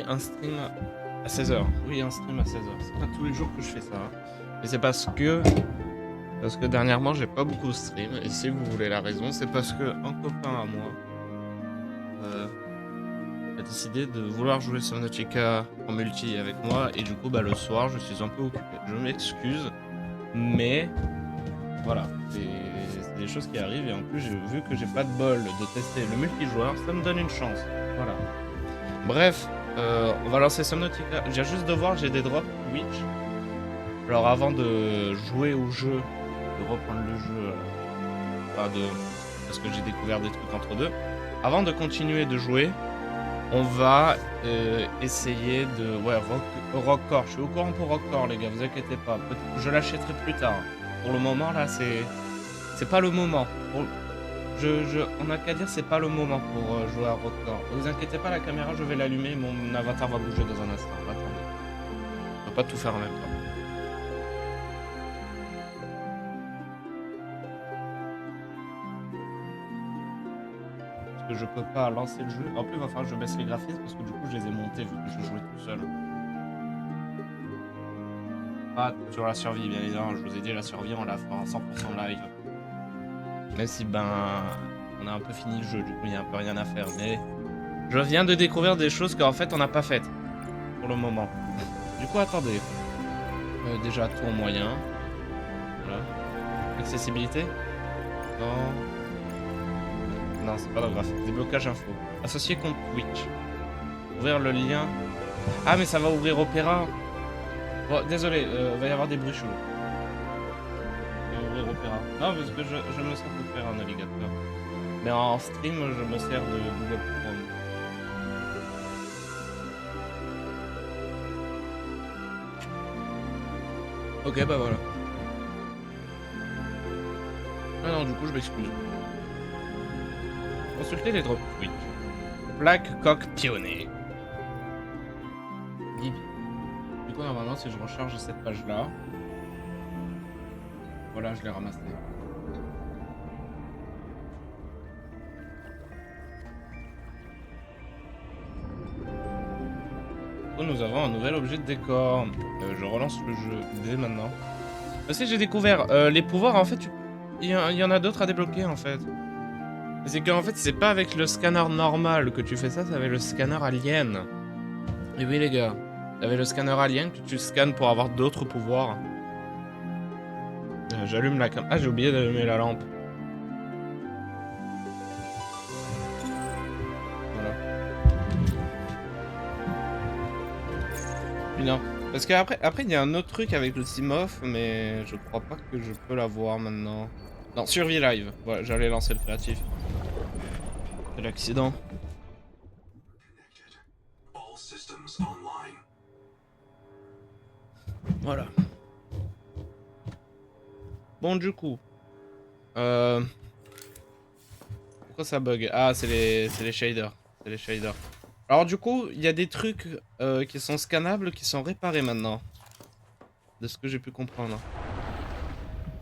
un stream à 16h. Oui, un stream à 16h. C'est pas tous les jours que je fais ça. Et c'est parce que dernièrement, j'ai pas beaucoup de stream. Et si vous voulez la raison, c'est parce que un copain à moi a décidé de vouloir jouer Subnautica en multi avec moi. Et du coup, bah, le soir, je suis un peu occupé. Je m'excuse, mais voilà, c'est des choses qui arrivent. Et en plus, vu que j'ai pas de bol de tester le multijoueur, ça me donne une chance. Voilà. Bref, on va lancer Subnautica. J'ai juste de voir, j'ai des drops Twitch. Alors avant de jouer au jeu, de reprendre le jeu, parce que j'ai découvert des trucs entre deux. Avant de continuer de jouer, on va essayer de... Ouais, Rockcore. Je suis au courant pour Rockcore, les gars, vous inquiétez pas. Je l'achèterai plus tard. Pour le moment, là, c'est pas le moment. On n'a qu'à dire c'est pas le moment pour jouer à Rockcore. Ne vous inquiétez pas, la caméra, je vais l'allumer, mon avatar va bouger dans un instant. Attendez. On va pas tout faire en même temps. Je peux pas lancer le jeu. En plus, il va falloir que je baisse les graphismes parce que du coup, je les ai montés vu que je jouais tout seul. Pas sur la survie, bien évidemment. Je vous ai dit, la survie, on la fera en 100% live. Même si, on a un peu fini le jeu, du coup, il y a un peu rien à faire. Mais je viens de découvrir des choses qu'en fait, on n'a pas faites pour le moment. Du coup, attendez. Déjà, tout en moyen. Voilà. Accessibilité. Non. Non, c'est pas grave. Déblocage info. Associé compte Twitch. Ouvrir le lien. Ah, mais ça va ouvrir Opera. Bon, désolé, va y avoir des bruits chelous. Ça va ouvrir Opera. Non, parce que je me sers d'Opera en navigateur. Mais en stream, je me sers de Google Chrome. Ok, bah voilà. Ah non, du coup, je m'excuse. Consultez les drops Twitch. Black Cock Pionnier. Du coup, normalement, si je recharge cette page-là... Voilà, je l'ai ramassé. Du coup, nous avons un nouvel objet de décor. Je relance le jeu dès maintenant. Aussi, j'ai découvert les pouvoirs, en fait, il y en a d'autres à débloquer, en fait. C'est qu'en fait, c'est pas avec le scanner normal que tu fais ça, c'est avec le scanner alien. Et oui, les gars, avec le scanner alien que tu scannes pour avoir d'autres pouvoirs. J'allume la cam... Ah, j'ai oublié d'allumer la lampe. Voilà. Non. Parce qu'après, il y a un autre truc avec le Timoff, mais je crois pas que je peux l'avoir maintenant. Non, Survie Live. Voilà, j'allais lancer le créatif. C'est l'accident. Voilà. Bon, du coup. Pourquoi ça bug? Ah, c'est les shaders. C'est les shaders. Alors, du coup, il y a des trucs qui sont scannables qui sont réparés maintenant. De ce que j'ai pu comprendre.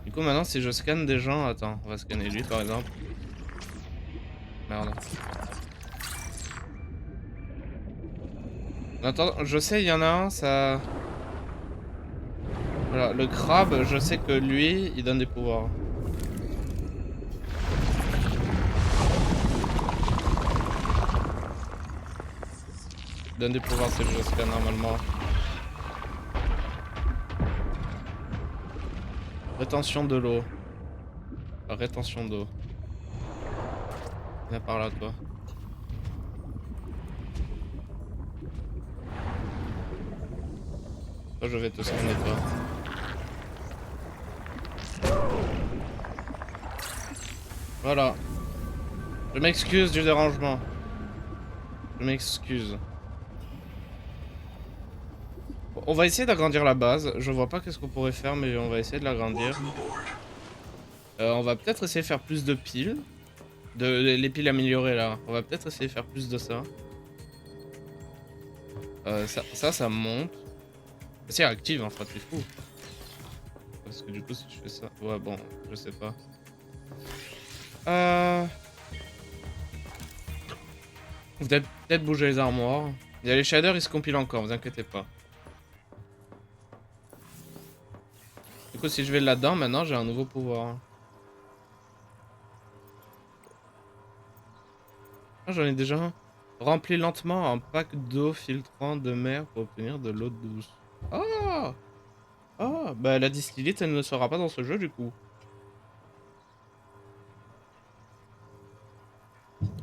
Du coup, maintenant, si je scanne des gens... Attends, on va scanner lui, par exemple. Merde. Attends, je sais, il y en a un, ça... Voilà, le crabe, je sais que lui, il donne des pouvoirs. Il donne des pouvoirs si je scanne normalement. Rétention de l'eau. Rétention d'eau. Viens par là, toi. Toi, je vais te scanner, toi. Voilà. Je m'excuse du dérangement. Je m'excuse. Bon, on va essayer d'agrandir la base. Je vois pas qu'est-ce qu'on pourrait faire, mais on va essayer de l'agrandir. On va peut-être essayer de faire plus de piles. Les piles améliorées, là. On va peut-être essayer de faire plus de ça. Ça monte. C'est active, en fait, c'est fou. Parce que du coup, si je fais ça... Ouais, bon, je sais pas. Vous devez peut-être bouger les armoires. Il y a les shaders, ils se compilent encore, vous inquiétez pas. Du coup, si je vais là-dedans, maintenant, j'ai un nouveau pouvoir. Ah, j'en ai déjà un. Remplis lentement un pack d'eau filtrant de mer pour obtenir de l'eau douce. Oh! Oh! Bah, la distillite, elle ne sera pas dans ce jeu, du coup.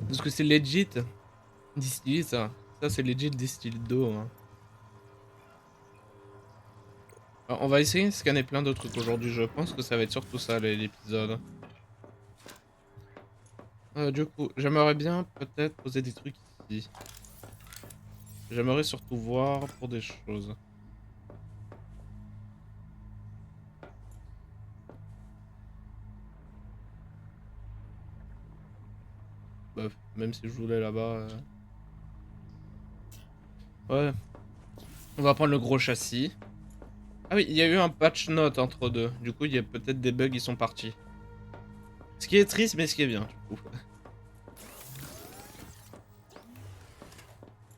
Parce que c'est legit. Distillite, ça. Ça, c'est legit distillite d'eau. Hein. Alors, on va essayer de scanner plein de trucs aujourd'hui. Je pense que ça va être surtout ça, l'épisode. Du coup, j'aimerais bien peut-être poser des trucs ici. J'aimerais surtout voir pour des choses. Bah, même si je voulais là-bas. Ouais. On va prendre le gros châssis. Ah oui, il y a eu un patch note entre deux. Du coup, il y a peut-être des bugs qui sont partis. Ce qui est triste, mais ce qui est bien, du coup.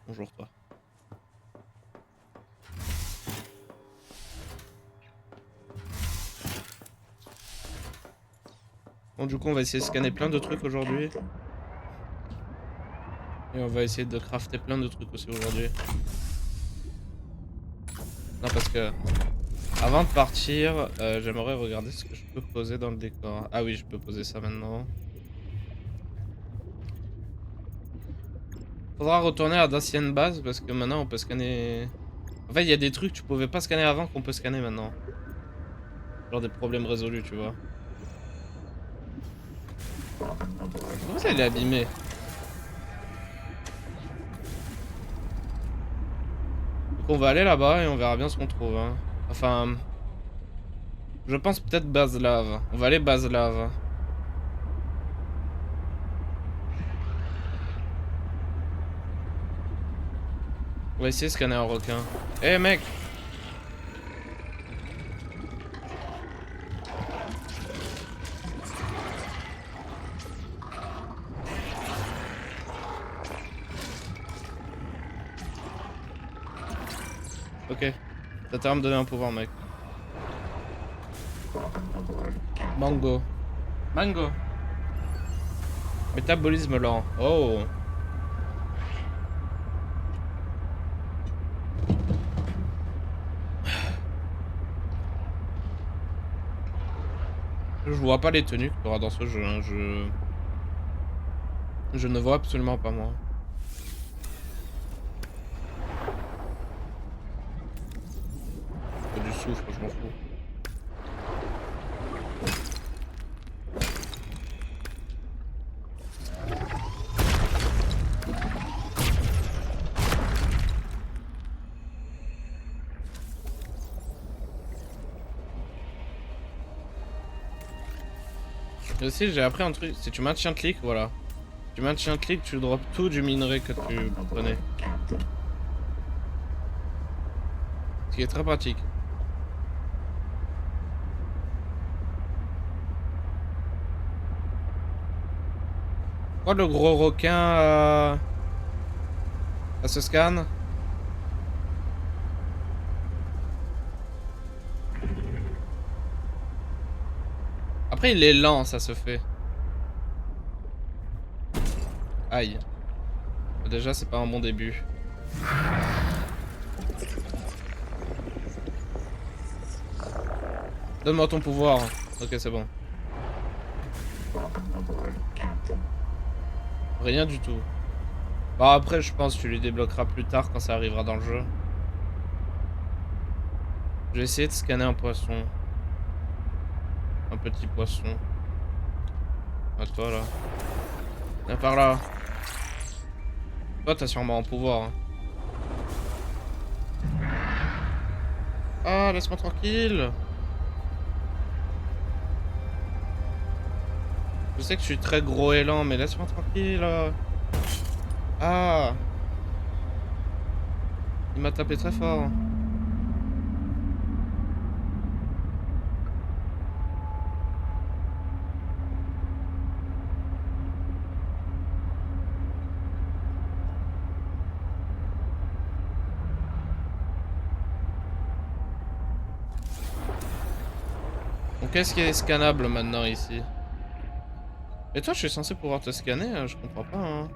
Bonjour, toi. Bon, du coup, on va essayer de scanner plein de trucs aujourd'hui. Et on va essayer de crafter plein de trucs aussi aujourd'hui. Non, parce que... Avant de partir, j'aimerais regarder ce que je peux poser dans le décor. Ah oui, je peux poser ça maintenant. Faudra retourner à d'anciennes bases parce que maintenant on peut scanner... En fait, il y a des trucs que tu pouvais pas scanner avant qu'on peut scanner maintenant. Genre des problèmes résolus, tu vois. Comment ça, il est abîmé? Donc on va aller là-bas et on verra bien ce qu'on trouve. Hein. Enfin... Je pense peut-être base lave. On va aller base lave. On va essayer de scanner un requin. Eh hey, mec! Ok. Ça t'a me donner un pouvoir, mec. Mango. Mango. Métabolisme lent. Oh. Je vois pas les tenues qu'il y aura dans ce jeu. Hein. Je ne vois absolument pas, moi. Faut du soufre, je m'en fous. Et aussi, j'ai appris un truc. Si tu maintiens clic, voilà. Tu maintiens clic, tu drops tout du minerai que tu prenais. Ce qui est très pratique. Pourquoi le gros requin ça se scanne? Après, il est lent, ça se fait. Aïe. Déjà, c'est pas un bon début. Donne-moi ton pouvoir. Ok, c'est bon. Rien du tout. Bon, après, je pense que tu lui débloqueras plus tard quand ça arrivera dans le jeu. Je vais essayer de scanner un poisson. Un petit poisson. À toi, là. Viens par là. Toi, t'as sûrement un pouvoir. Hein. Ah, laisse-moi tranquille. Je sais que je suis très gros et lent, mais laisse-moi tranquille. Ah. Il m'a tapé très fort. Donc qu'est-ce qui est scannable maintenant ici? Et toi, je suis censé pouvoir te scanner, hein, je comprends pas, hein.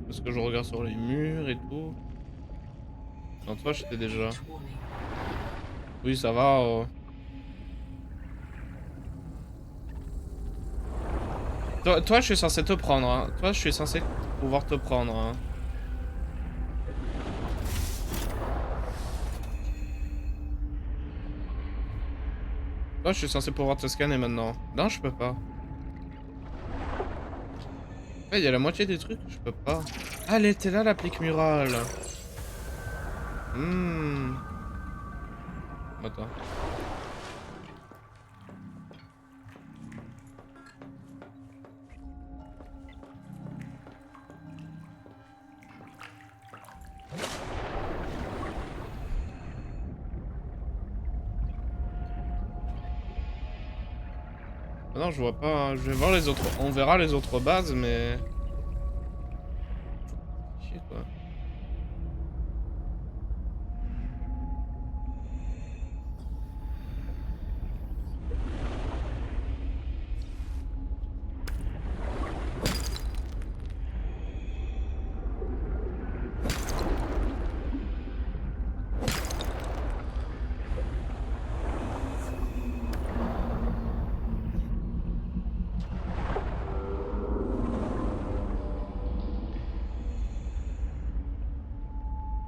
Parce que je regarde sur les murs et tout. Non, toi, j'étais déjà. Oui, ça va. Toi, je suis censé te prendre, hein. Toi, je suis censé pouvoir te prendre, hein. Toi, je suis censé pouvoir te scanner maintenant. Non, je peux pas. Ouais, il y a la moitié des trucs, je peux pas. Ah, elle était là, l'applique murale. Hmm. Attends. Ah non, je vois pas, hein. Je vais voir les autres. On verra les autres bases, mais. Chier, quoi.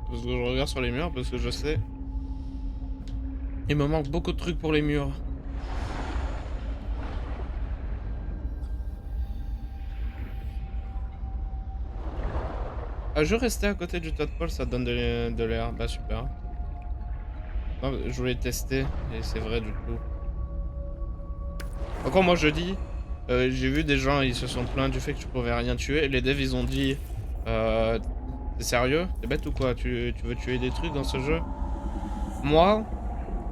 Parce que je regarde sur les murs, parce que je sais. Il me manque beaucoup de trucs pour les murs. Ah, je restais à côté du tas de poils, ça donne de l'air. Bah, super. Non, je voulais tester, et c'est vrai du coup. Encore moi je dis, j'ai vu des gens, ils se sont plaints du fait que tu pouvais rien tuer. Les devs ils ont dit, euh, t'es sérieux? T'es bête ou quoi? Tu veux tuer des trucs dans ce jeu? Moi,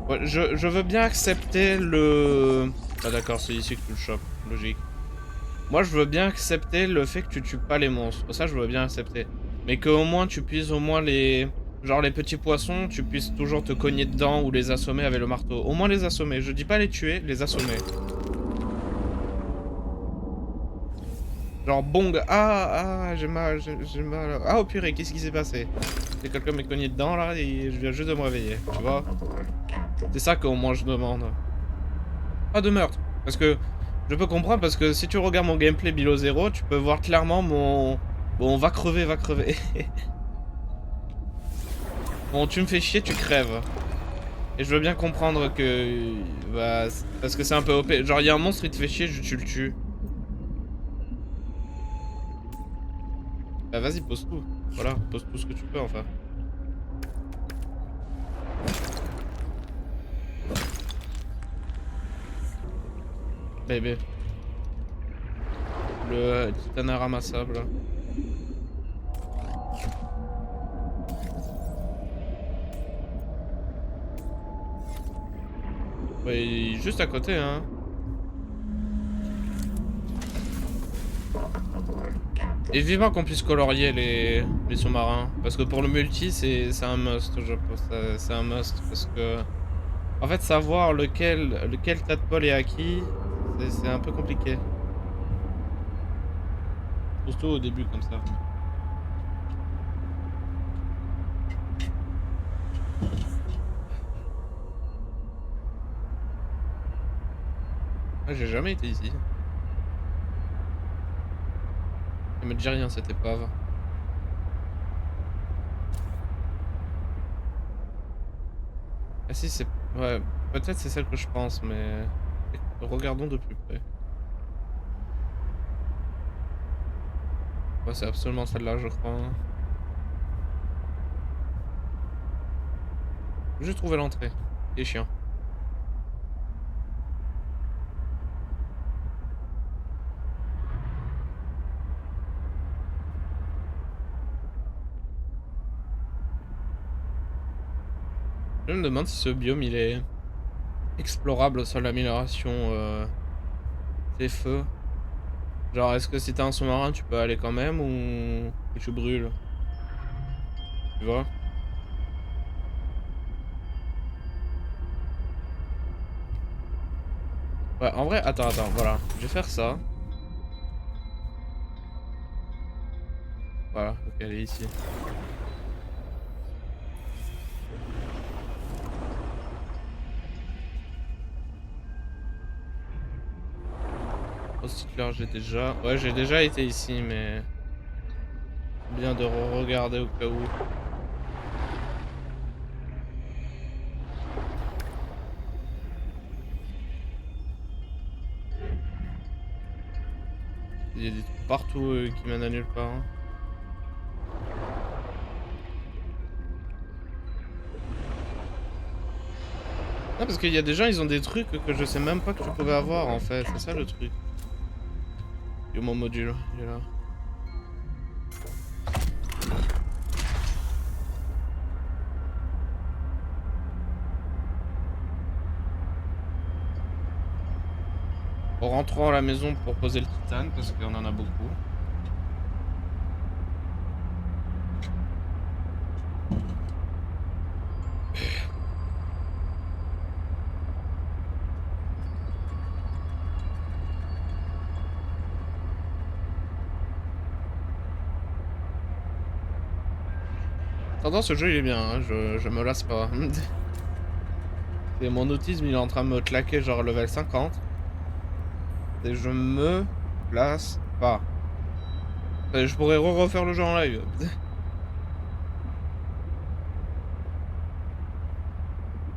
ouais, je veux bien accepter le... Ah d'accord, c'est ici que tu le chopes, logique. Moi je veux bien accepter le fait que tu tues pas les monstres, ça je veux bien accepter. Mais qu'au moins tu puisses au moins les... Genre les petits poissons, tu puisses toujours te cogner dedans ou les assommer avec le marteau. Au moins les assommer, je dis pas les tuer, les assommer. Genre bong, j'ai mal, j'ai mal. Ah oh purée, qu'est-ce qui s'est passé? C'est quelqu'un m'est cogné dedans là et je viens juste de me réveiller, tu vois? C'est ça qu'au moins je demande. Pas de meurtre. Parce que je peux comprendre parce que si tu regardes mon gameplay Below Zero, tu peux voir clairement mon... Bon, va crever, va crever. Bon, tu me fais chier, tu crèves. Et je veux bien comprendre que... Bah, parce que c'est un peu OP. Genre, il y a un monstre, il te fait chier, tu le tues. Bah vas-y, pose tout. Voilà, pose tout ce que tu peux, enfin. Bébé. Le titane ramassable. Ouais, il est juste à côté, hein. Et vivement qu'on puisse colorier les sous-marins. Parce que pour le multi, c'est un must, je pense. C'est un must. Parce que... En fait, savoir lequel tadpole est à qui, c'est un peu compliqué. Surtout au début, comme ça. Ah, j'ai jamais été ici. Ça me dit rien, cette épave. Ah si, c'est... Ouais, peut-être c'est celle que je pense, mais... Regardons de plus près. Ouais, c'est absolument celle-là, je crois. J'ai trouvé l'entrée. C'est chiant. Je me demande si ce biome, il est explorable sur l'amélioration des feux. Genre, est-ce que si t'as un sous-marin, tu peux aller quand même ou tu brûles? Tu vois? Ouais, en vrai, attends, voilà. Je vais faire ça. Voilà, ok, elle est ici. Recycleur, j'ai déjà... Ouais, j'ai déjà été ici, mais... Bien de re-regarder au cas où. Il y a des trucs partout qui mènent à nulle part. Hein. Non, parce qu'il y a des gens, ils ont des trucs que je sais même pas que tu pouvais avoir, en fait. C'est ça, le truc. Yo, mon module, il est là. En rentrant à la maison pour poser le titane, parce qu'on en a beaucoup. Attends, ce jeu, il est bien, hein. Je me lasse pas. Et mon autisme, il est en train de me claquer genre level 50. Et je me lasse pas. Et je pourrais refaire le jeu en live.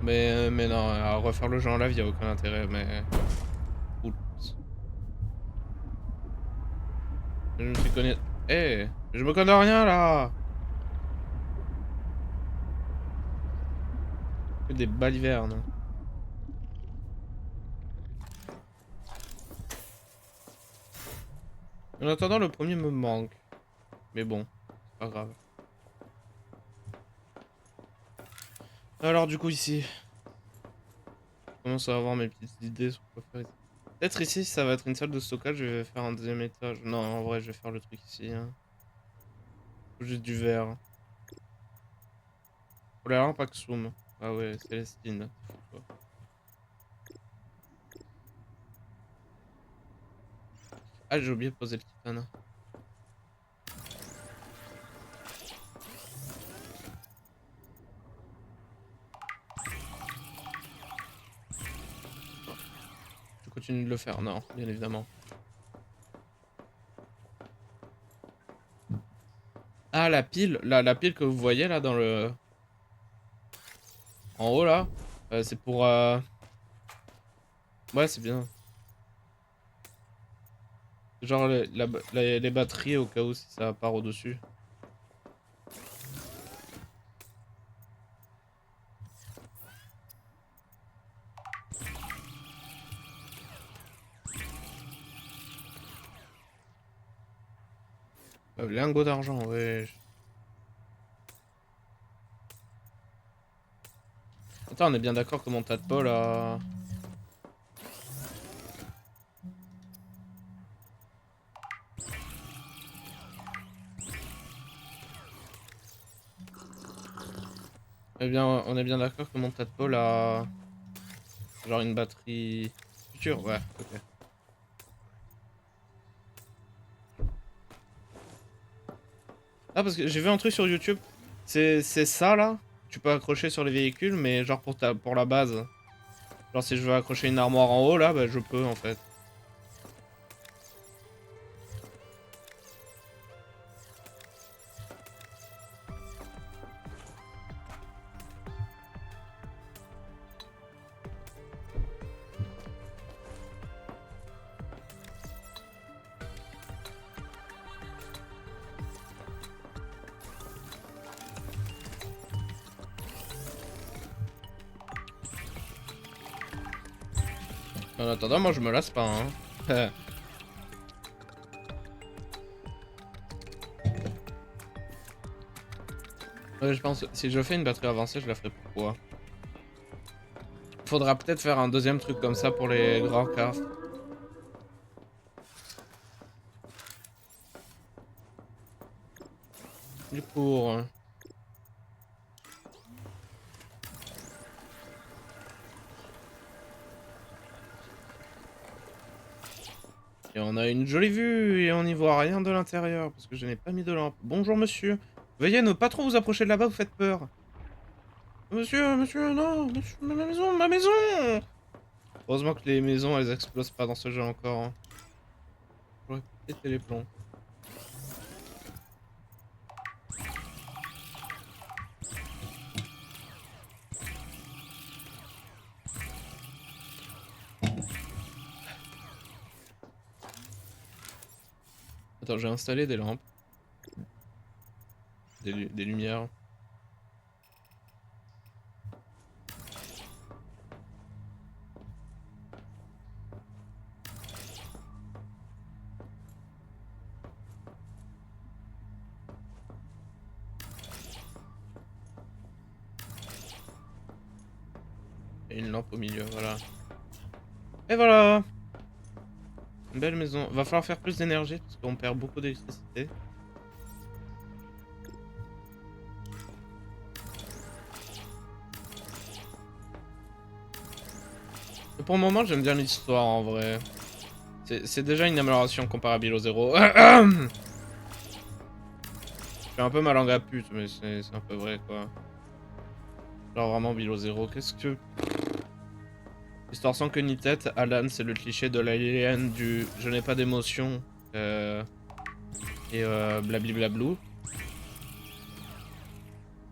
Mais non, à refaire le jeu en live, y a aucun intérêt, mais... Oups. Je me suis connu... Eh, je me connais rien, là. Que des balivernes. En attendant, le premier me manque. Mais bon, c'est pas grave. Alors, du coup, ici... Je commence à avoir mes petites idées sur quoi faire ici. Peut-être ici, ça va être une salle de stockage, je vais faire un deuxième étage. Non, en vrai, je vais faire le truc ici. Hein. Faut juste du verre. Oh là là, Paxum. Ah ouais, Célestine. T'es fou, toi. Ah, j'ai oublié de poser le titane. Je continue de le faire. Non, bien évidemment. Ah, la pile. La pile que vous voyez là dans le... En haut là. C'est pour... Ouais, c'est bien. Genre les batteries au cas où si ça part au-dessus. Lingot d'argent, ouais. Attends, on est bien d'accord que mon tas de Paul a... Eh bien, on est bien d'accord que mon tas de Paul a... Genre une batterie... future, ouais, ok. Ah, parce que j'ai vu un truc sur YouTube. C'est ça, là. Tu peux accrocher sur les véhicules, mais genre pour la base. Genre si je veux accrocher une armoire en haut, là, bah je peux, en fait. En attendant, moi, je me lasse pas, hein. Ouais, je pense, si je fais une batterie avancée, je la ferai pourquoi. Faudra peut-être faire un deuxième truc comme ça pour les grands crafts. Du coup, Et on a une jolie vue et on n'y voit rien de l'intérieur parce que je n'ai pas mis de lampe. Bonjour monsieur. Veuillez ne pas trop vous approcher de là-bas, vous faites peur. Monsieur, non, monsieur, ma maison, ma maison! Heureusement que les maisons, elles explosent pas dans ce jeu encore. Hein. J'aurais pété les plombs. Attends, j'ai installé des lampes. Des lumières. Et une lampe au milieu, voilà. Et voilà! Une belle maison. Va falloir faire plus d'énergie parce qu'on perd beaucoup d'électricité. Pour le moment, j'aime bien l'histoire en vrai. C'est déjà une amélioration comparable au 0. Je fais un peu ma langue à pute, mais c'est un peu vrai quoi. Genre vraiment Below 0, qu'est-ce que... Histoire sans queue ni tête, Alan c'est le cliché de l'alien du je n'ai pas d'émotion et blablabla.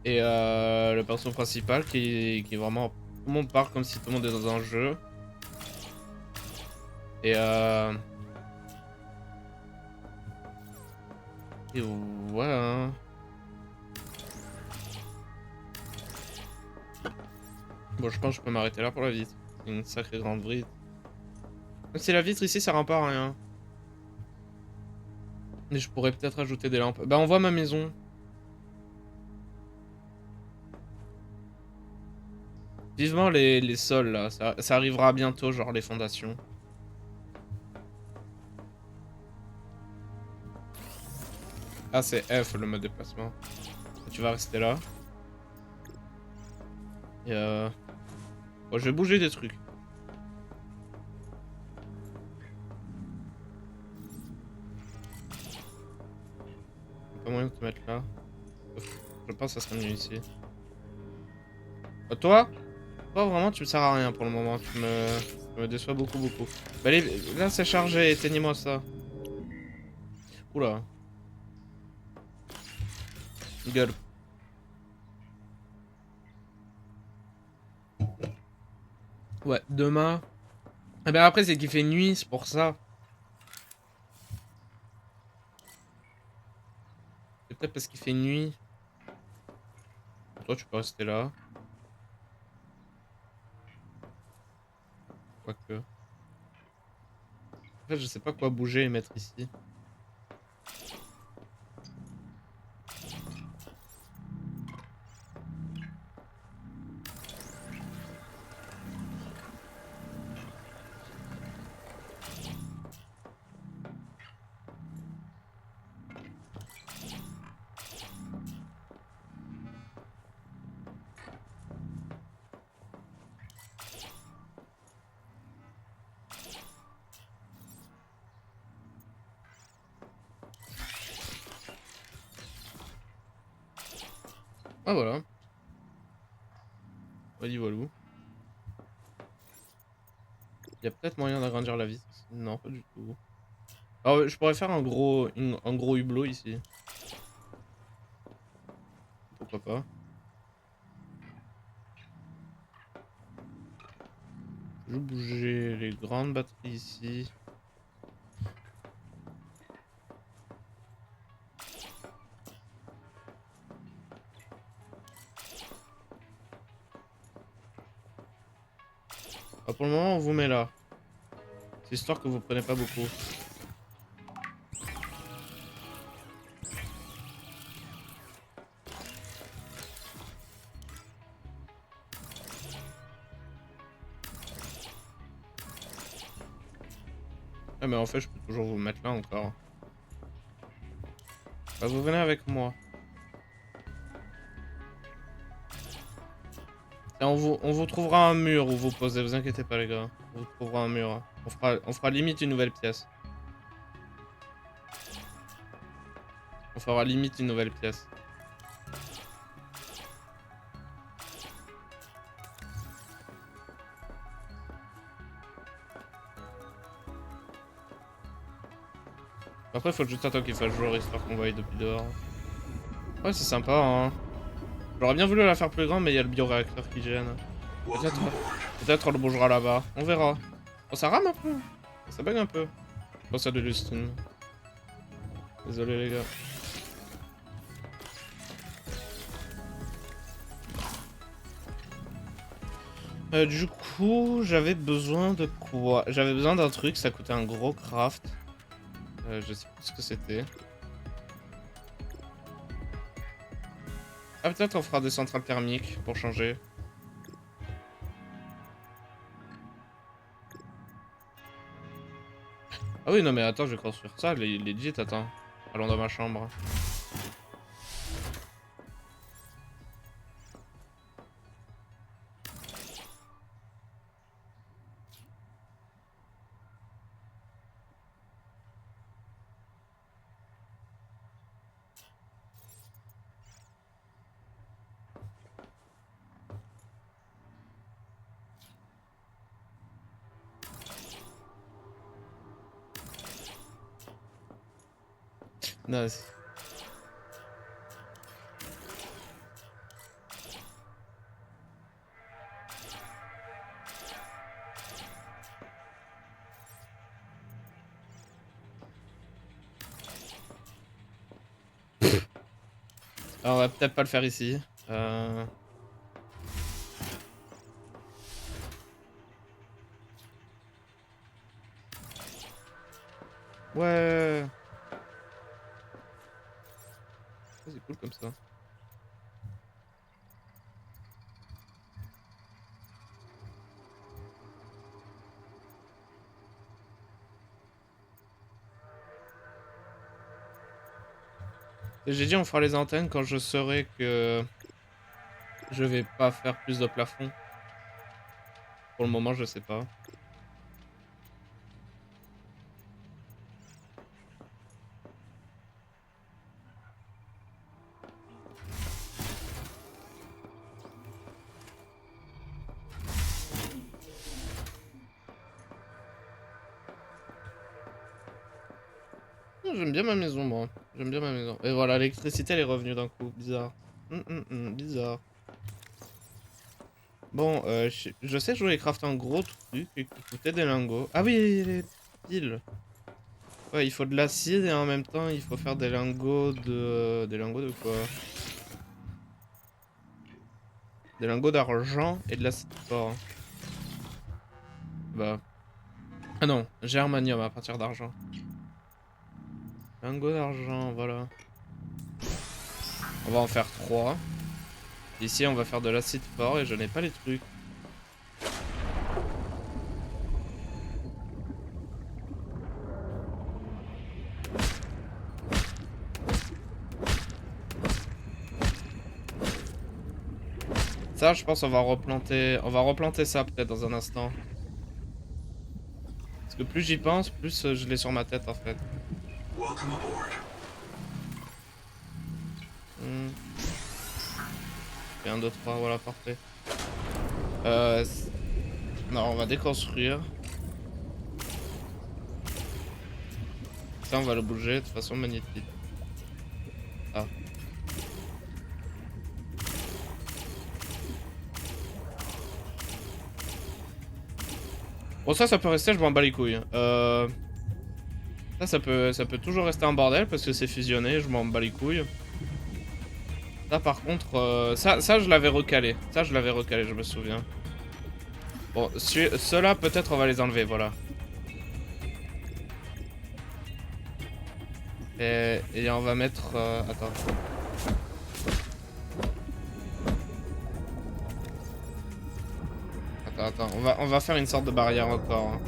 Et le perso principal qui est vraiment... Tout le monde parle comme si tout le monde est dans un jeu. Et voilà. Hein. Bon, je pense que je peux m'arrêter là pour la vitre. C'est une sacrée grande vitre. Même si la vitre ici, ça rend pas à rien. Mais je pourrais peut-être ajouter des lampes. Bah, on voit ma maison. Vivement les sols, là. Ça arrivera bientôt, genre les fondations. Ah, c'est F, le mode déplacement. Tu vas rester là. Et bon, je vais bouger des trucs. Pas moyen de te mettre là. Je pense que ça serait mieux ici. Toi, vraiment, tu me sers à rien pour le moment. Tu me déçois beaucoup. Bah, allez, là, c'est chargé. Éteignez-moi ça. Oula. Gueule. Ouais, demain. Ah ben après, c'est qu'il fait nuit, c'est pour ça. C'est peut-être parce qu'il fait nuit. Toi, tu peux rester là. Quoique. En fait, je sais pas quoi bouger et mettre ici. Ah voilà. Vas-y, voilà. Il y a peut-être moyen d'agrandir la vitre. Non, pas du tout. Ah ouais, je pourrais faire un gros hublot ici. Pourquoi pas. Je vais bouger les grandes batteries ici. Ah, pour le moment, on vous met là. C'est histoire que vous prenez pas beaucoup. Ah mais en fait, je peux toujours vous mettre là encore. Bah, vous venez avec moi. Et on vous trouvera un mur où vous posez, vous inquiétez pas les gars. On vous trouvera un mur. On fera limite une nouvelle pièce. fera limite une nouvelle pièce. Après, faut juste attendre qu'il fasse jour histoire qu'on voie depuis dehors. Ouais, c'est sympa, hein. J'aurais bien voulu la faire plus grande, mais il y a le bioréacteur qui gêne. Peut-être on le bougera là-bas. On verra. Oh, ça rame un peu. Ça bug un peu. Oh, ça de Lustin. Désolé, les gars. Du coup, j'avais besoin de quoi? J'avais besoin d'un truc, ça coûtait un gros craft. Je sais plus ce que c'était. Ah, peut-être on fera des centrales thermiques pour changer. Ah oui, non mais attends, je vais construire ça, legit, attends. Allons dans ma chambre. Nice. Alors, on va peut-être pas le faire ici. Ouais. C'est cool comme ça. J'ai dit on fera les antennes quand je saurai que je vais pas faire plus de plafond. Pour le moment, je sais pas. J'aime bien ma maison, moi. J'aime bien ma maison. Et voilà, l'électricité, elle est revenue d'un coup. Bizarre. Bizarre. Bon, je sais que je voulais crafter un gros truc qui coûtait des lingots. Ah oui, les piles. Ouais, il faut de l'acide et en même temps, il faut faire des lingots de... Des lingots de quoi? Des lingots d'argent et de l'acide fort. Bah... Ah non, germanium à partir d'argent. Lingots d'argent, voilà. On va en faire 3. Ici, on va faire de l'acide fort et je n'ai pas les trucs. Ça, je pense, on va replanter ça peut-être dans un instant. Parce que plus j'y pense, plus je l'ai sur ma tête en fait. 1, 2, 3, voilà, parfait. Non, on va déconstruire. Ça, on va le bouger de toute façon magnétique. Ah. Bon, ça peut rester, je m'en bats les couilles. Ça peut toujours rester un bordel parce que c'est fusionné, je m'en bats les couilles. Ça, par contre, ça, je l'avais recalé. Ça, je l'avais recalé, je me souviens. Bon, ceux-là, peut-être, on va les enlever, voilà. Et on va mettre... attends. Attends, on va faire une sorte de barrière encore. Hein.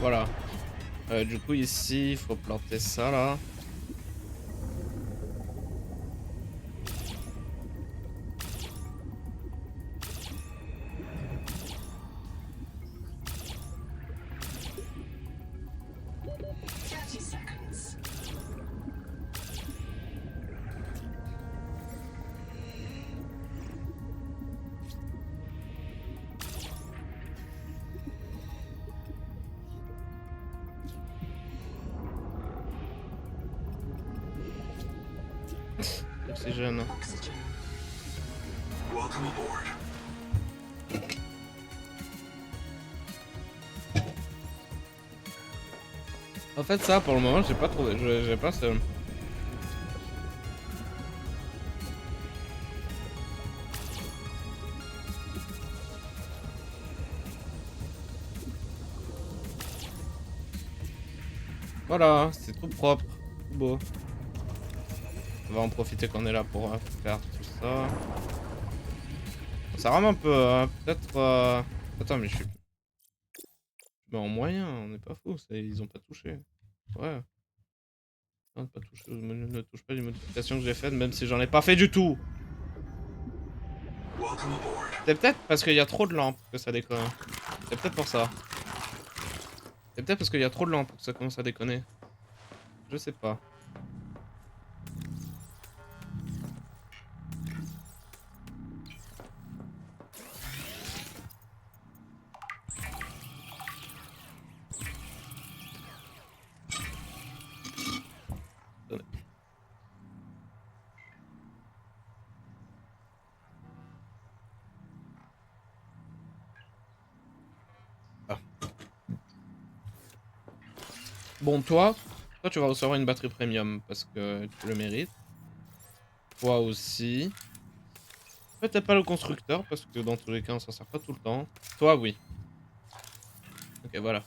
Voilà. Du coup, ici, il faut planter ça, là. Oxygène. En fait, ça, pour le moment, j'ai pas trouvé. J'ai pas ce... Voilà, c'est tout propre, tout beau. On va en profiter qu'on est là pour faire tout ça. Ça rame un peu, hein. Peut-être... Attends, mais je suis... Mais en moyen, on n'est pas fou, ils ont pas touché. Ouais. Non, pas touché, ne touche pas les modifications que j'ai faites, même si j'en ai pas fait du tout. C'est peut-être parce qu'il y a trop de lampes que ça déconne. C'est peut-être pour ça. C'est peut-être parce qu'il y a trop de lampes que ça commence à déconner. Je sais pas. Ah. Bon, toi, tu vas recevoir une batterie premium parce que tu le mérites. Toi aussi. Peut-être pas le constructeur parce que dans tous les cas on s'en sert pas tout le temps. Toi, oui. Ok, voilà.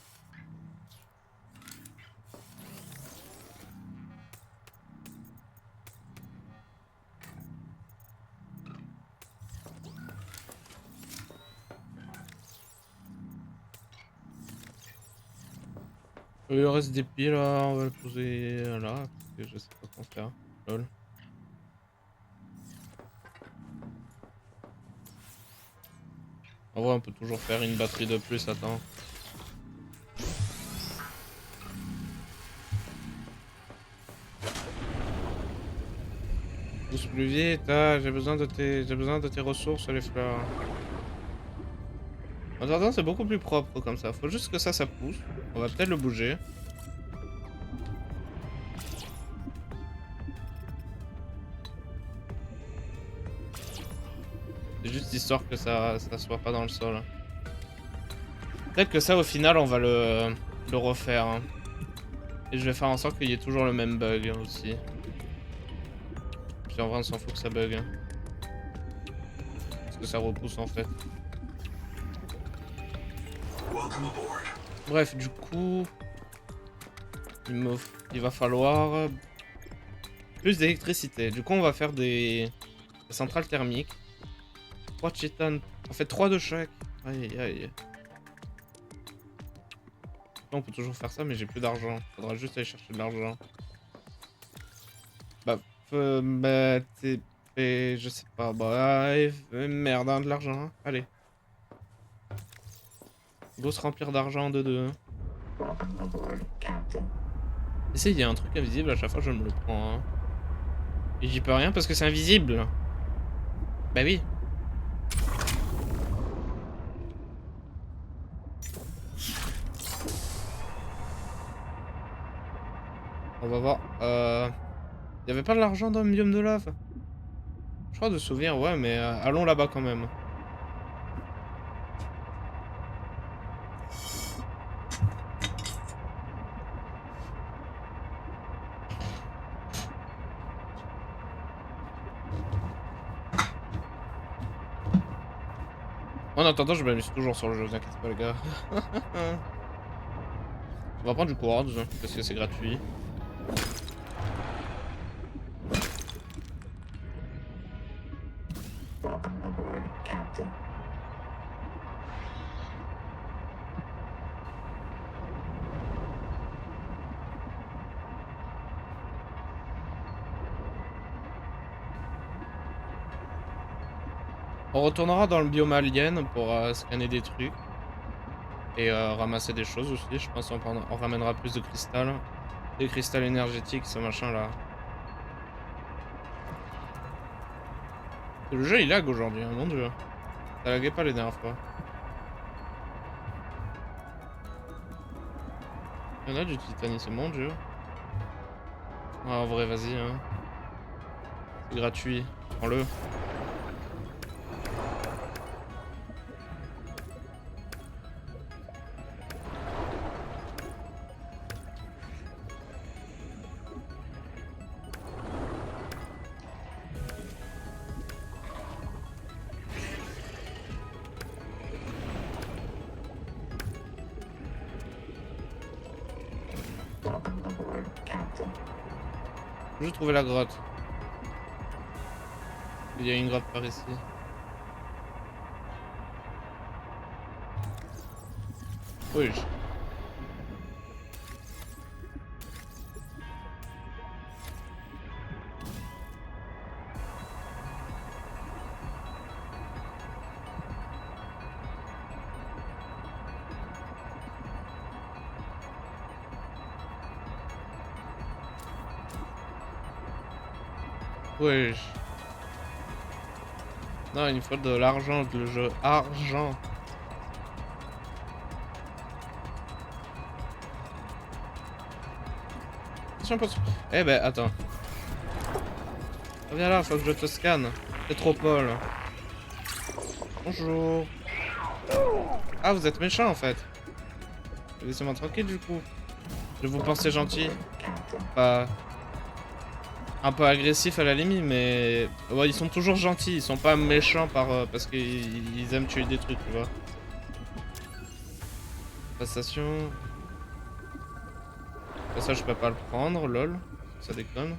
Il reste des pieds là, on va le poser là, parce que je sais pas comment faire. Lol. En vrai, on peut toujours faire une batterie de plus, attends. Pousse plus vite, ah, j'ai besoin de tes ressources, les fleurs. En attendant, c'est beaucoup plus propre comme ça. Faut juste que ça pousse. On va peut-être le bouger. C'est juste histoire que ça soit pas dans le sol. Peut-être que ça, au final, on va le refaire. Hein. Et je vais faire en sorte qu'il y ait toujours le même bug aussi. Puis en vrai, on s'en fout que ça bug. Parce que ça repousse en fait. Bref, du coup... Il va falloir... plus d'électricité. Du coup, on va faire des centrales thermiques. 3 titane. En fait, 3 de chaque. Aïe, aïe. On peut toujours faire ça, mais j'ai plus d'argent. Faudra juste aller chercher de l'argent. Bah, je sais pas. Bah, merde, hein, de l'argent. Hein. Allez. Go se remplir d'argent de deux. Et il y a un truc invisible, à chaque fois je me le prends. Hein. Et j'y peux rien parce que c'est invisible. Bah oui. On va voir. Y avait pas de l'argent dans le biome de lave? Je crois de souvenir, ouais, mais allons là-bas quand même. En attendant, je m'amuse toujours sur le jeu, vous inquiétez pas les gars. On va prendre du quartz, parce que c'est gratuit. On retournera dans le biome alien pour scanner des trucs. Et ramasser des choses aussi. Je pense on ramènera plus de cristal. Des cristals énergétiques, ce machin là. Le jeu il lag aujourd'hui, hein, mon dieu. Ça laguait pas les dernières fois. Il y en a du titanium, mon dieu. Ouais, en vrai, vas-y, hein. C'est gratuit. Prends-le. J'ai trouvé la grotte. Il y a une grotte par ici. Oui. Oui. Non, il faut de l'argent, le jeu. Argent. Eh ben, attends. Viens là, faut que je te scanne. Métropole. Bonjour. Ah, vous êtes méchant en fait. Laissez-moi tranquille du coup. Je vous pensais gentil. Pas... Un peu agressif à la limite, mais... Ouais, ils sont toujours gentils, ils sont pas méchants parce qu'ils aiment tuer des trucs, tu vois. Passation... Ça, je peux pas le prendre, lol. Ça déconne.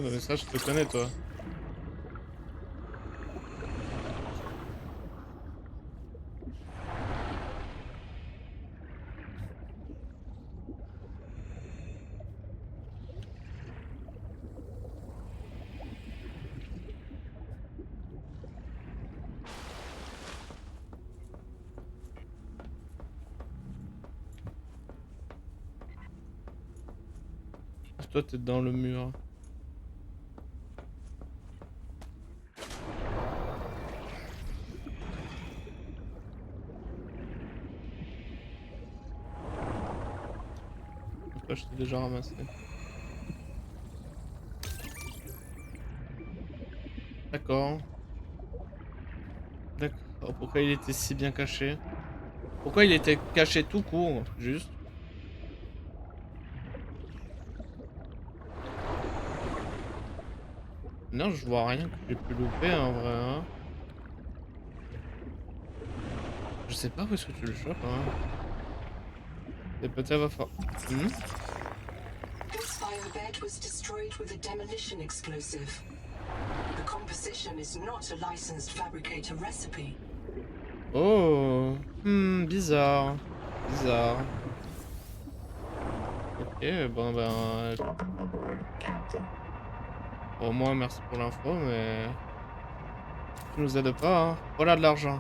Ah, mais ça, je te connais, toi. Toi, t'es dans le mur. Pourquoi je t'ai déjà ramassé? D'accord. D'accord. Pourquoi il était si bien caché? Pourquoi il était caché tout court, juste? Non, je vois rien que j'ai pu louper en vrai, hein. Je sais pas où est-ce que tu le chopes, hein. C'est peut-être fort. This firebed was destroyed with a demolition explosive. The composition is not a licensed fabricator recipe. Oh, bizarre. Bizarre. Ok, bon ben... Au moins, merci pour l'info, mais... Tu nous aides pas, hein. Voilà de l'argent.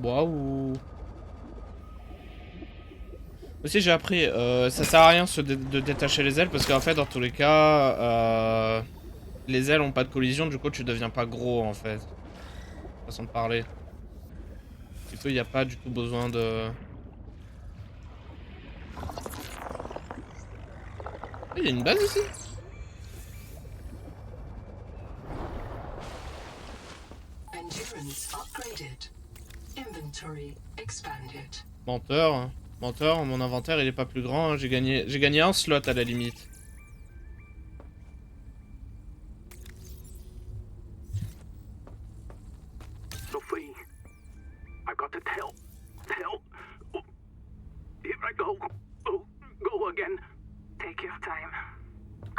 Waouh. Aussi j'ai appris, ça sert à rien de détacher les ailes parce qu'en fait dans tous les cas, les ailes ont pas de collision, du coup tu deviens pas gros en fait. Façon de parler. Du coup il n'y a pas du tout besoin de... Il y a une base ici. Endurance upgraded. Inventory expanded. Menteur, hein. Menteur, mon inventaire il est pas plus grand, hein. J'ai gagné un slot à la limite.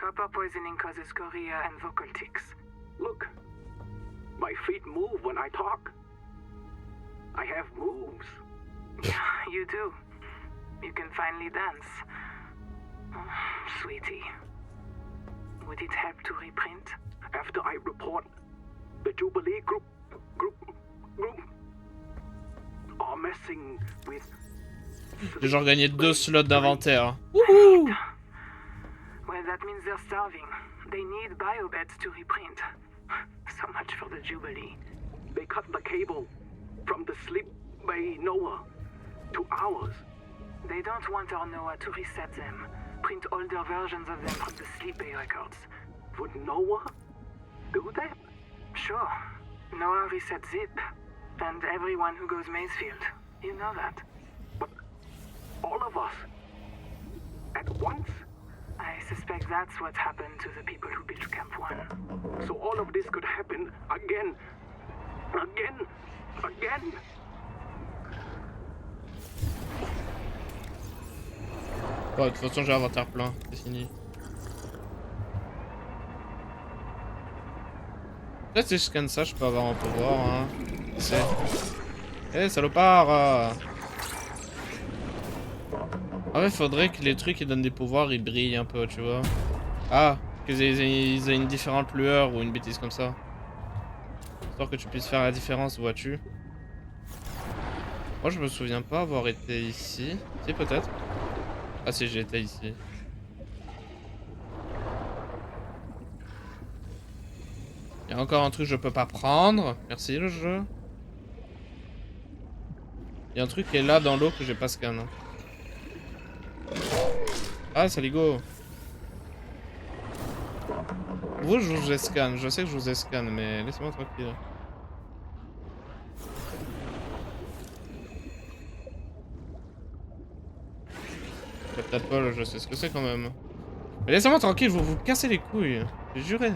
Copper poisoning causes chorea and vocal tics. Look, my feet move when I talk. I have moves. You do. You can finally dance. Oh, sweetie. Would it help to reprint? After I report, the Jubilee group are messing with... J'ai genre gagné 2 slots d'inventaire. Well, that means they're starving. They need biobeds to reprint. So much for the Jubilee. They cut the cable from the sleep bay Noah to ours. They don't want our Noah to reset them. Print older versions of them from the sleep bay records. Would Noah do that? Sure. Noah resets Zip. And everyone who goes Mazefield. You know that. But all of us at once? I suspect that's what happened to the people who built Camp 1. So all of this could happen again. Again. Again. Bon, de toute façon, j'ai l'inventaire plein. C'est fini. Peut-être si je scanne ça, je peux avoir un pouvoir. Hein. C'est... Eh, salopard! En fait, faudrait que les trucs qui donnent des pouvoirs, ils brillent un peu, tu vois. Ah, qu'ils aient une différente lueur ou une bêtise comme ça. Histoire que tu puisses faire la différence, vois-tu. Moi, je me souviens pas avoir été ici. Si, peut-être. Ah si, j'ai été ici. Il y a encore un truc que je peux pas prendre. Merci le jeu. Il y a un truc qui est là dans l'eau que j'ai pas scan. Ah, Saligo. Vous, je vous ai scan. Je sais que je vous ai scan, mais laissez-moi tranquille. Peut-être pas, je sais ce que c'est quand même. Mais laissez-moi tranquille, vous vous cassez les couilles. J'ai juré.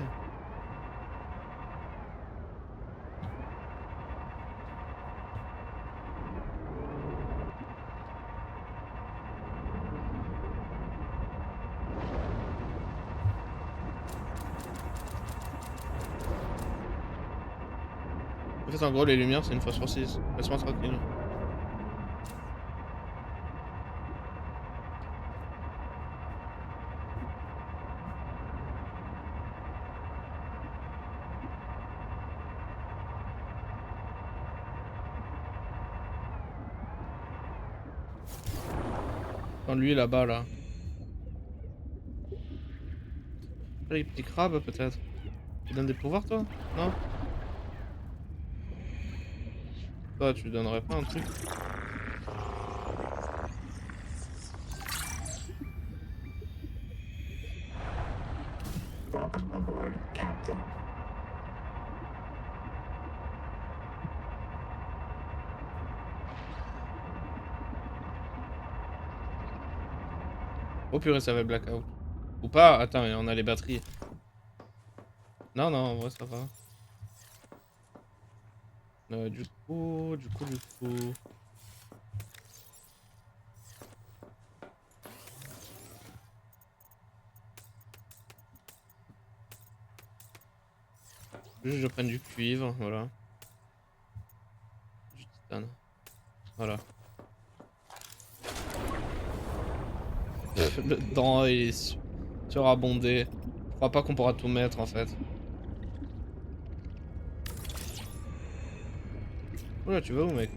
En fait, en gros, les lumières, c'est une fois sur 6. Laisse-moi tranquille. Dans lui, là-bas, là. Les petits crabes, peut-être. Tu donnes des pouvoirs, toi? Non? Toi, tu donnerais pas un truc? Oh purée, ça va le blackout. Ou pas? Attends, on a les batteries. Non, non, en vrai, ça va. Du coup... Juste je prenne du cuivre, voilà. Du titane. Voilà. Le dent il est surabondé. Je crois pas qu'on pourra tout mettre en fait. Oula, tu vas où, mec?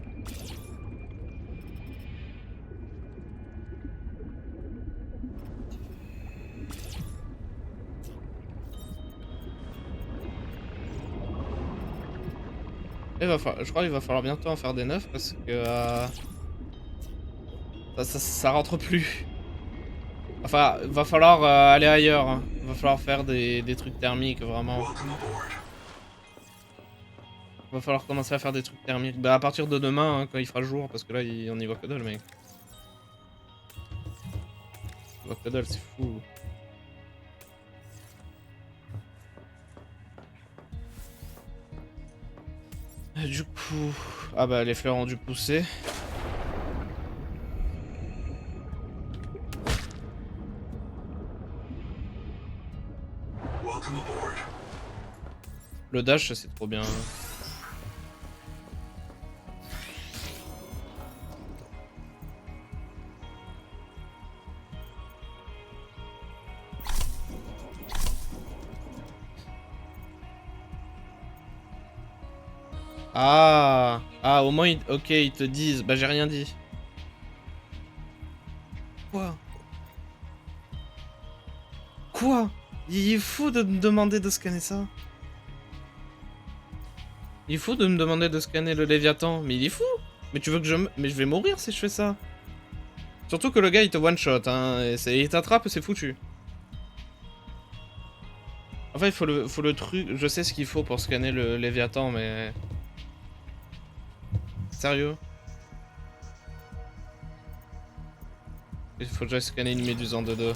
Je crois qu'il va falloir bientôt en faire des neufs parce que ça rentre plus. Enfin, va falloir aller ailleurs. Hein. Va falloir faire des trucs thermiques vraiment. Va falloir commencer à faire des trucs thermiques. Bah à partir de demain, hein, quand il fera jour, parce que là on y voit que dalle, mec. On voit que dalle, c'est fou. Du coup... Ah bah les fleurs ont dû pousser. Le dash, c'est trop bien. Ah, ah, au moins, ok, ils te disent. Bah, j'ai rien dit. Quoi? Quoi? Il est fou de me demander de scanner ça. Il est fou de me demander de scanner le Léviathan. Mais il est fou. Mais tu veux que Mais je vais mourir si je fais ça. Surtout que le gars, il te one-shot, hein. Et il t'attrape, c'est foutu. Enfin, il faut le truc... Je sais ce qu'il faut pour scanner le Léviathan, mais... Sérieux? Il faut déjà scanner une méduse en 2-2.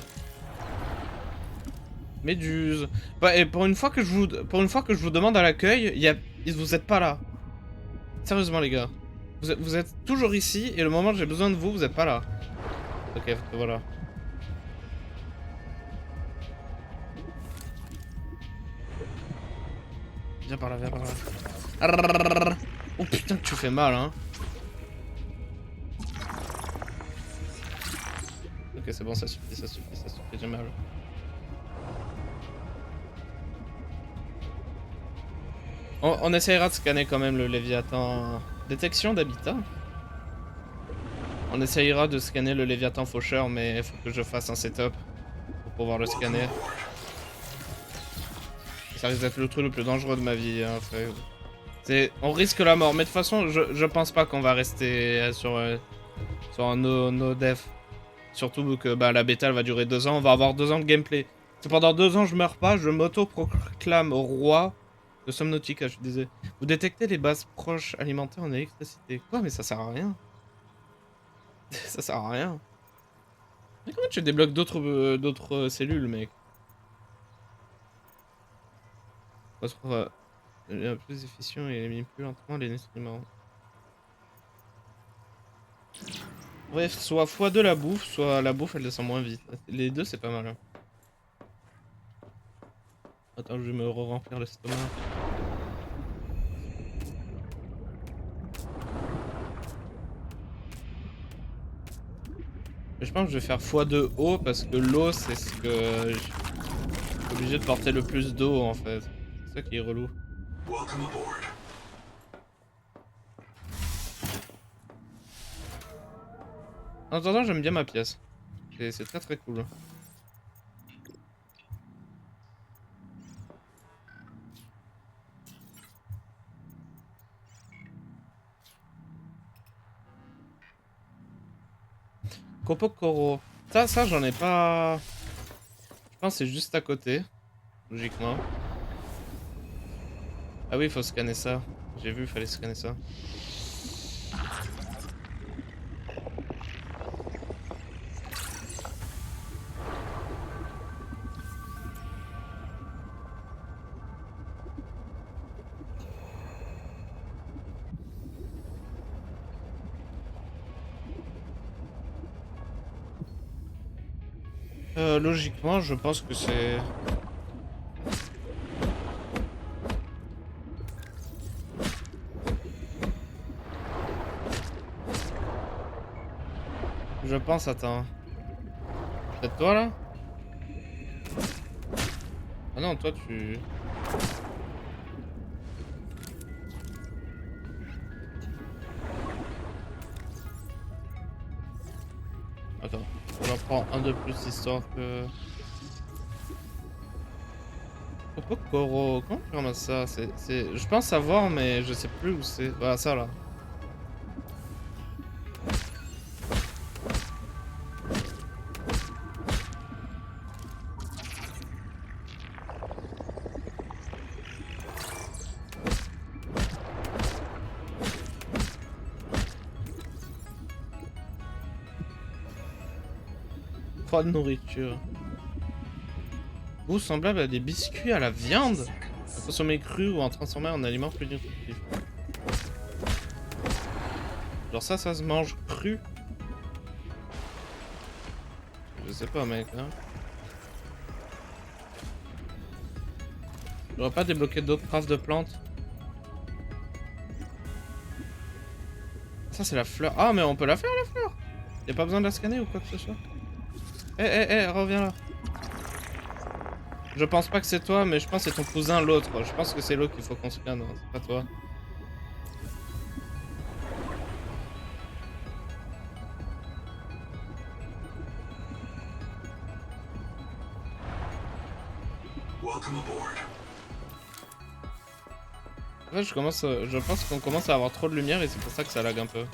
Méduse. Bah, et pour une fois que je vous demande à l'accueil, vous êtes pas là. Sérieusement, les gars. Vous êtes toujours ici, et le moment où j'ai besoin de vous, vous êtes pas là. Ok, voilà. Viens par là, viens par là. Arrrrrrrr. Oh putain que tu fais mal, hein. Ok, c'est bon, ça suffit, j'ai mal. On essayera de scanner quand même le Léviathan. Détection d'habitat. On essayera de scanner le Léviathan faucheur, mais il faut que je fasse un setup pour pouvoir le scanner. Ça risque d'être le truc le plus dangereux de ma vie, hein, on risque la mort, mais de toute façon, je pense pas qu'on va rester sur un no def. Surtout que bah, la bêta elle va durer 2 ans, on va avoir 2 ans de gameplay. Si pendant 2 ans je meurs pas, je m'auto-proclame roi de Somnautica, je disais. Vous détectez les bases proches alimentées en électricité. Quoi? Mais ça sert à rien. Ça sert à rien. Mais comment tu débloques d'autres cellules, mec? Plus efficient et élimine plus lentement les nutriments. Bref, soit x2 la bouffe, soit la bouffe elle descend moins vite. Les deux c'est pas mal. Hein. Attends, je vais me remplir l'estomac. Mais je pense que je vais faire x2 eau parce que l'eau c'est ce que je suis obligé de porter le plus d'eau en fait. C'est ça qui est relou. En attendant, j'aime bien ma pièce. C'est très très cool. Kopokoro. Ça j'en ai pas... Je pense que c'est juste à côté. Logiquement. Ah oui, il faut scanner ça. J'ai vu, il fallait scanner ça. Logiquement, je pense que c'est... Je pense, attends. C'est toi là? Ah non, toi tu... Attends, j'en prends un de plus histoire que... Kopokoro, comment tu ramasses ça? Je pense savoir, mais je sais plus où c'est. Voilà, ça là. Pas de nourriture. Goût semblable à des biscuits à la viande. À consommer cru ou en transformer en aliment plus nutritif. Genre ça se mange cru. Je sais pas, mec. Hein. J'aurais pas débloqué d'autres traces de plantes. Ça c'est la fleur. Ah mais on peut la faire la fleur. Y'a pas besoin de la scanner ou quoi que ce soit. Reviens là. Je pense pas que c'est toi, mais je pense que c'est ton cousin l'autre. Je pense que c'est l'autre qu'il faut qu'on scanne, hein. C'est pas toi. En fait, je pense qu'on commence à avoir trop de lumière et c'est pour ça que ça lag un peu.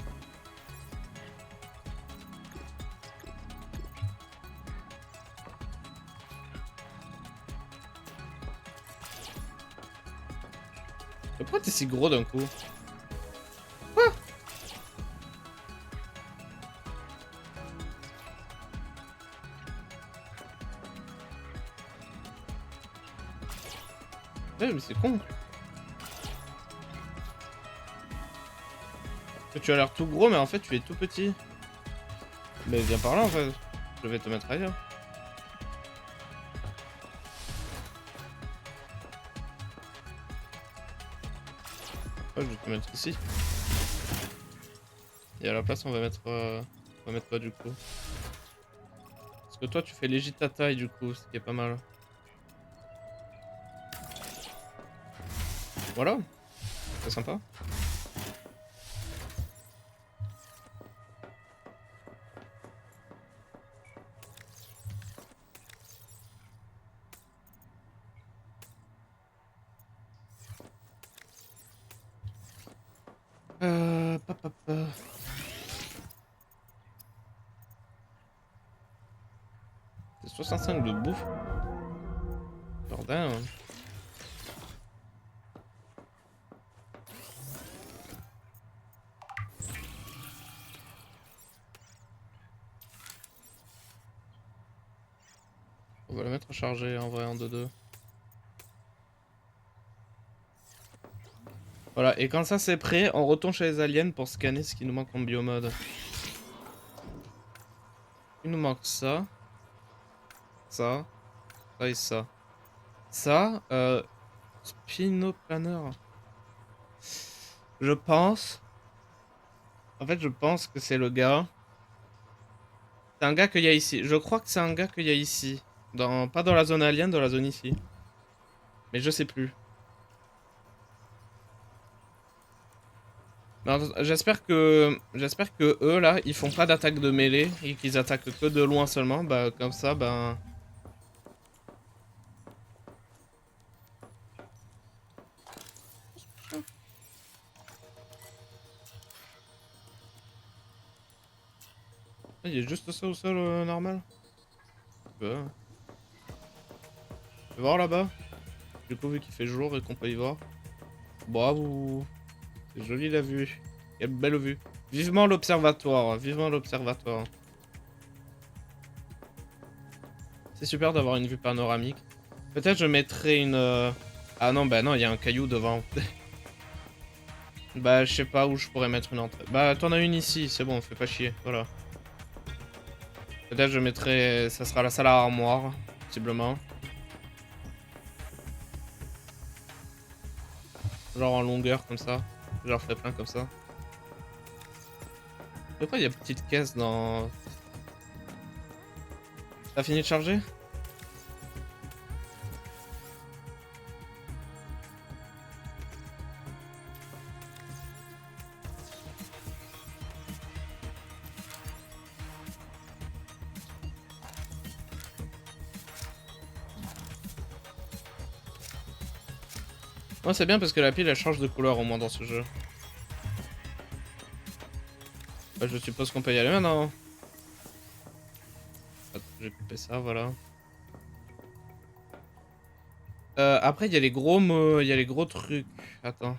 Mais pourquoi t'es si gros d'un coup? Quoi? Ouais, mais c'est con. Tu as l'air tout gros, mais en fait, tu es tout petit. Mais viens par là, en fait. Je vais te mettre ailleurs. Ouais, je vais te mettre ici. Et à la place, on va mettre quoi, du coup? Parce que toi, tu fais légit ta taille, du coup, ce qui est pas mal. Voilà. C'est sympa. Pa. C'est 65 de bouffe. Bordel. On va le mettre à charger en vrai en 2-2. Voilà, et quand ça c'est prêt, on retourne chez les aliens pour scanner ce qui nous manque en biomode. Il nous manque ça. Ça. Ça et ça. Ça, Spinoplaneur. Je pense. En fait, je pense que c'est le gars. C'est un gars qu'il y a ici. Je crois que c'est un gars qu'il y a ici. Pas dans la zone alien, dans la zone ici. Mais je sais plus. J'espère que eux là, ils font pas d'attaque de mêlée et qu'ils attaquent que de loin seulement. Bah comme ça, ben. Il y a juste ça au sol normal. Bah. Tu peux voir là-bas. Du coup, vu qu'il fait jour et qu'on peut y voir. Bravo. C'est joli la vue. Quelle belle vue. Vivement l'observatoire. Vivement l'observatoire. C'est super d'avoir une vue panoramique. Peut-être je mettrai une... Ah non, bah non, il y a un caillou devant. Bah, je sais pas où je pourrais mettre une entrée. Bah, t'en as une ici, c'est bon, fais pas chier. Voilà. Peut-être je mettrai... Ça sera la salle à armoire, possiblement. Genre en longueur, comme ça. Genre ferai plein comme ça. Pourquoi il y a une petite caisse dans... T'as fini de charger? Ouais, c'est bien parce que la pile elle change de couleur au moins dans ce jeu. Bah, je suppose qu'on peut y aller maintenant. Attends, j'ai coupé ça, voilà. Après, il y a les gros mots, il y a les gros trucs. Attends.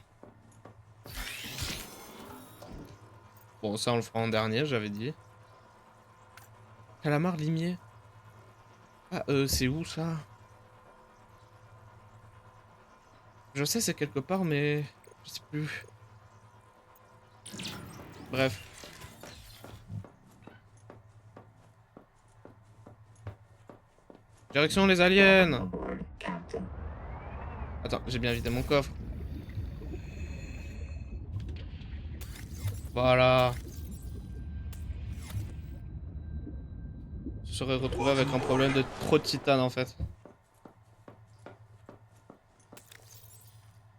Bon, ça on le fera en dernier, j'avais dit. Calamar limier. Ah, c'est où ça? Je sais, c'est quelque part, mais je sais plus. Bref. Direction les aliens. Attends, j'ai bien vidé mon coffre. Voilà. Je serais retrouvé avec un problème de trop de titane en fait.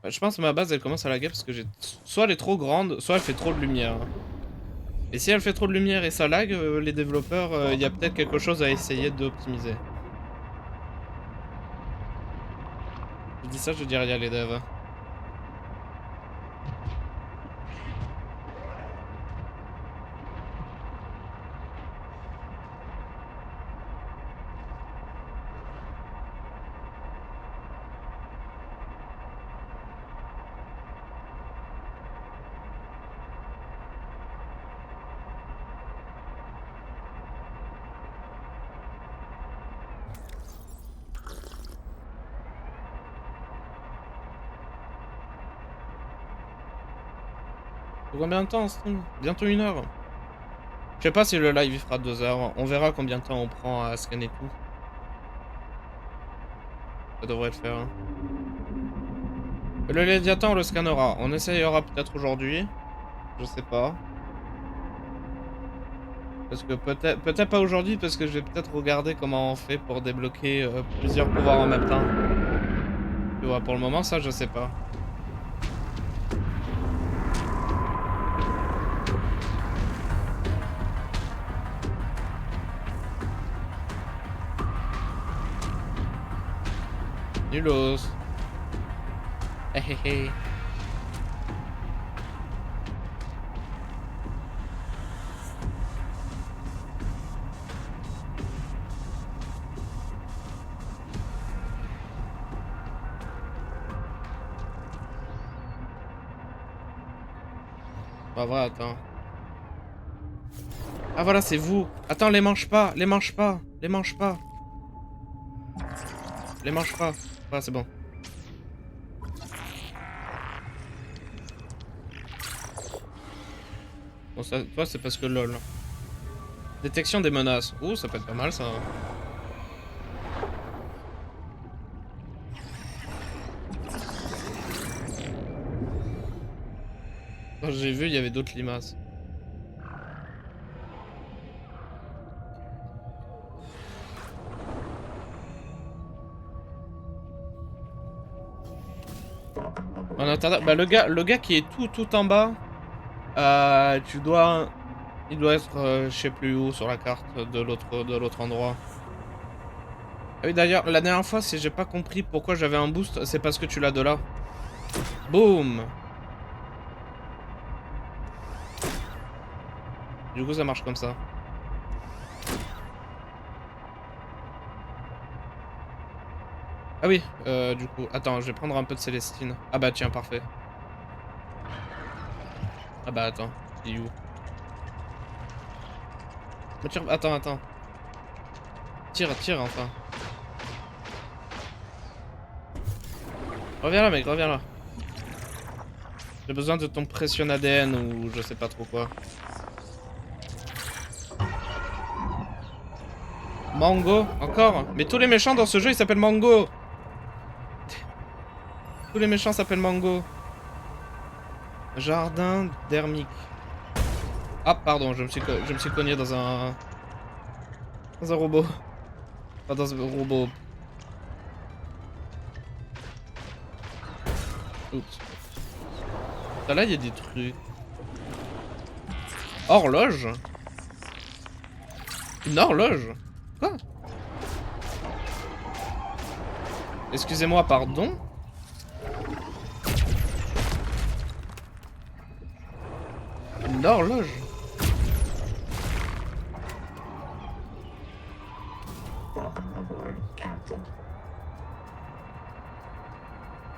Je pense que ma base elle commence à laguer parce que j'ai... Soit elle est trop grande, soit elle fait trop de lumière. Et si elle fait trop de lumière et ça lag, les développeurs, il y a peut-être quelque chose à essayer d'optimiser. Je dis ça, je dis rien les devs. Combien de temps, stream? Bientôt 1 heure. Je sais pas si le live il fera 2 heures. On verra combien de temps on prend à scanner tout. Ça devrait le faire. Hein. Le Léviathan on le scannera. On essayera peut-être aujourd'hui. Je sais pas. Parce que peut-être pas aujourd'hui parce que je vais peut-être regarder comment on fait pour débloquer plusieurs pouvoirs en même temps. Tu vois, pour le moment ça je sais pas. Nulos. Hé hé hé. Bah voilà, attends. Ah voilà, c'est vous. Attends, les mange pas, les mange pas, les mange pas. Les mange pas. Voilà, c'est bon. Bon, ça, toi, c'est parce que lol. Détection des menaces. Ouh, ça peut être pas mal, ça. Quand j'ai vu, il y avait d'autres limaces. En attendant, bah le gars qui est tout en bas, il doit être, je sais plus où sur la carte de l'autre endroit. Ah oui d'ailleurs, la dernière fois, si j'ai pas compris pourquoi j'avais un boost, c'est parce que tu l'as de là. Boum. Du coup, ça marche comme ça. Ah oui, du coup, attends, je vais prendre un peu de Célestine. Ah bah tiens, parfait. Ah bah attends, il est où? Tire, attends. Tire enfin. Reviens là mec, reviens là. J'ai besoin de ton pression ADN ou je sais pas trop quoi. Mango, encore? Mais tous les méchants dans ce jeu ils s'appellent Mango. Tous les méchants s'appellent Mango. Jardin dermique. Ah pardon, je me suis cogné dans un robot. Pas dans un robot. Oups. Là il y a des trucs. Horloge? Une horloge? Quoi? Excusez-moi, pardon? Une horloge?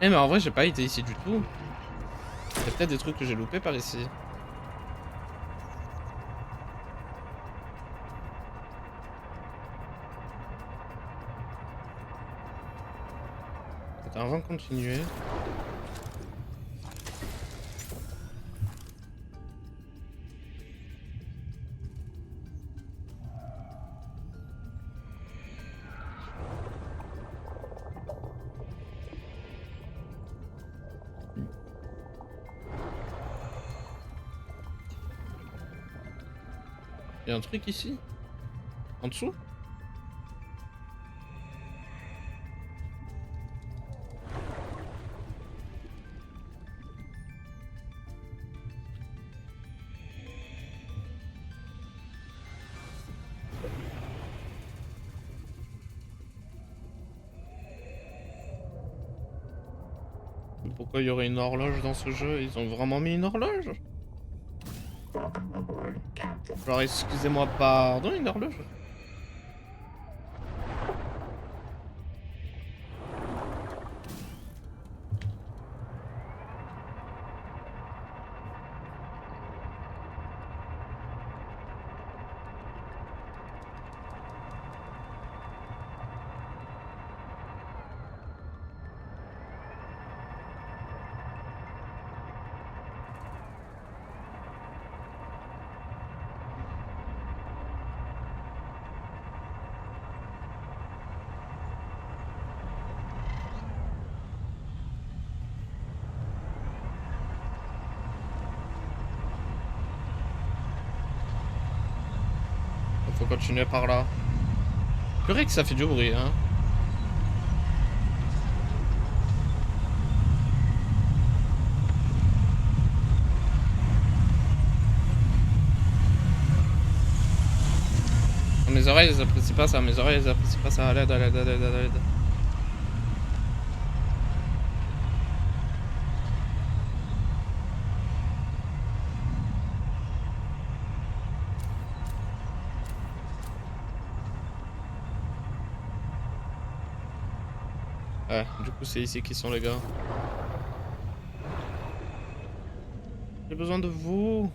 Eh mais en vrai j'ai pas été ici du tout. Il y a peut-être des trucs que j'ai loupés par ici. Attends, avant de continuer. Il y a un truc ici? En dessous? Mais pourquoi il y aurait une horloge dans ce jeu? Ils ont vraiment mis une horloge? Alors excusez-moi, pardon, une horloge? Faut continuer par là. C'est vrai que ça fait du bruit, hein. Mes oreilles, elles apprécient pas ça. Mes oreilles, elles apprécient pas ça. À l'aide, à l'aide, à l'aide, à l'aide. Ouais, du coup, c'est ici qu'ils sont, les gars. J'ai besoin de vous.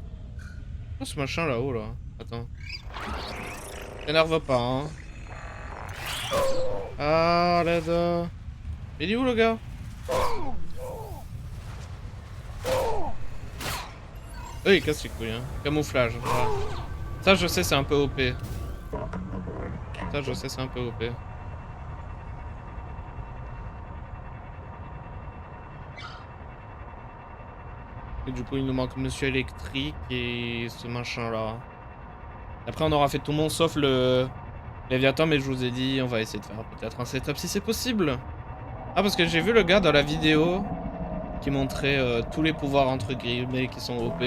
Oh, ce machin là-haut, là. Attends. T'énerve pas, hein. Ah, l'aide. Il est où, le gars? Il casse les couilles, hein. Camouflage. Voilà. Ça, je sais, c'est un peu OP. Ça, je sais, c'est un peu OP. Et du coup, il nous manque Monsieur Électrique et ce machin-là. Après, on aura fait tout le monde sauf le Léviathan, mais je vous ai dit, on va essayer de faire peut-être un setup si c'est possible. Ah, parce que j'ai vu le gars dans la vidéo qui montrait tous les pouvoirs entre guillemets qui sont OP.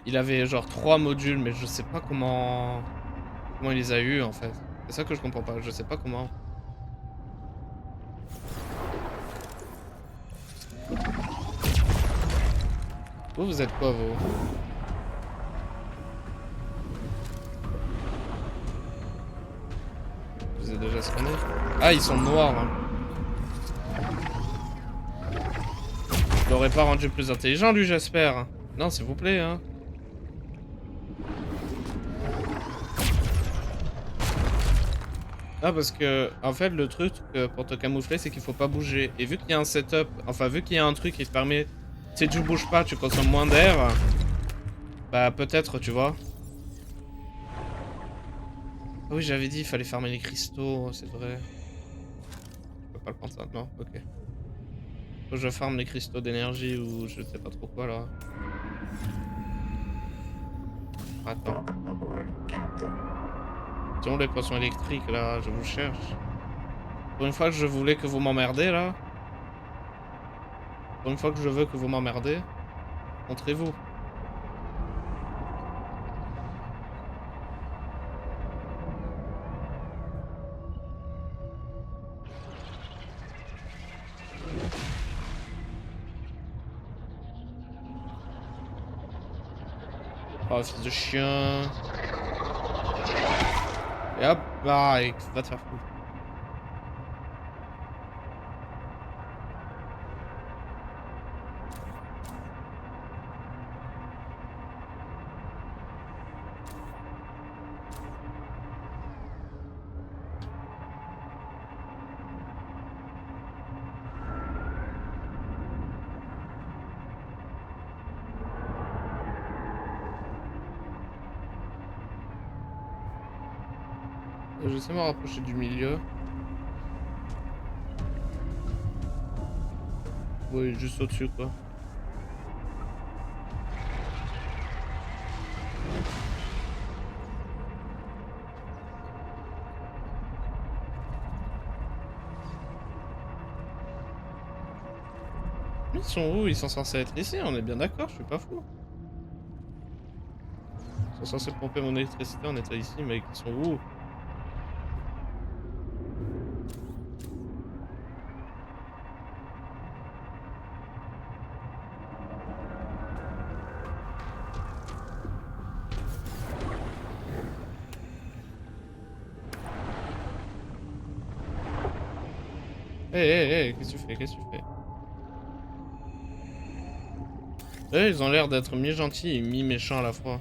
Il avait genre 3 modules, mais je sais pas comment il les a eu en fait. C'est ça que je comprends pas, je sais pas comment. Vous êtes quoi, vous? Vous êtes déjà scanné? Ah, ils sont noirs. Hein. Je l'aurais pas rendu plus intelligent, lui, j'espère. Non, s'il vous plaît, hein. Ah, parce que, en fait, le truc pour te camoufler, c'est qu'il faut pas bouger. Et vu qu'il y a un setup, enfin, vu qu'il y a un truc qui te permet... Si tu bouges pas, tu consommes moins d'air. Bah, peut-être, tu vois. Ah oui, j'avais dit, il fallait fermer les cristaux, c'est vrai. Je peux pas le prendre ça, non, ok. Faut que je farme les cristaux d'énergie ou je sais pas trop quoi, là. Attends. Tiens, les poissons électriques, là, je vous cherche. Pour une fois que je voulais que vous m'emmerdez, là. Pour une fois que je veux que vous m'emmerdez, montrez-vous. Oh, fils de chien. Et hop, bah, va te faire foutre. Je sais me rapprocher du milieu. Oui, juste au-dessus, quoi. Ils sont où? Ils sont censés être ici, on est bien d'accord, je suis pas fou. Ils sont censés pomper mon électricité en étant ici, mais ils sont où? Hé, hé, hé, qu'est-ce que tu fais? Qu'est-ce que tu fais? Eux, ils ont l'air d'être mi-gentils et mi-méchants à la fois.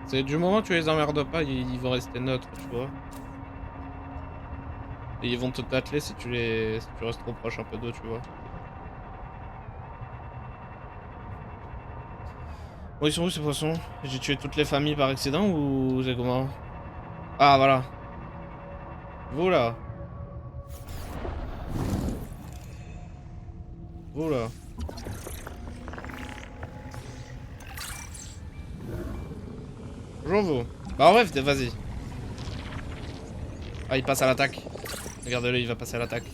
C'est du moment que tu les emmerdes pas, ils vont rester neutres, tu vois. Et ils vont te tâteler si tu restes trop proche un peu d'eux, tu vois. Bon, ils sont où ces poissons? J'ai tué toutes les familles par accident ou c'est comment? Ah, voilà. Vous là. Vous là. Bonjour vous. Bah en bref, vas-y. Ah, il passe à l'attaque. Regardez-le, il va passer à l'attaque.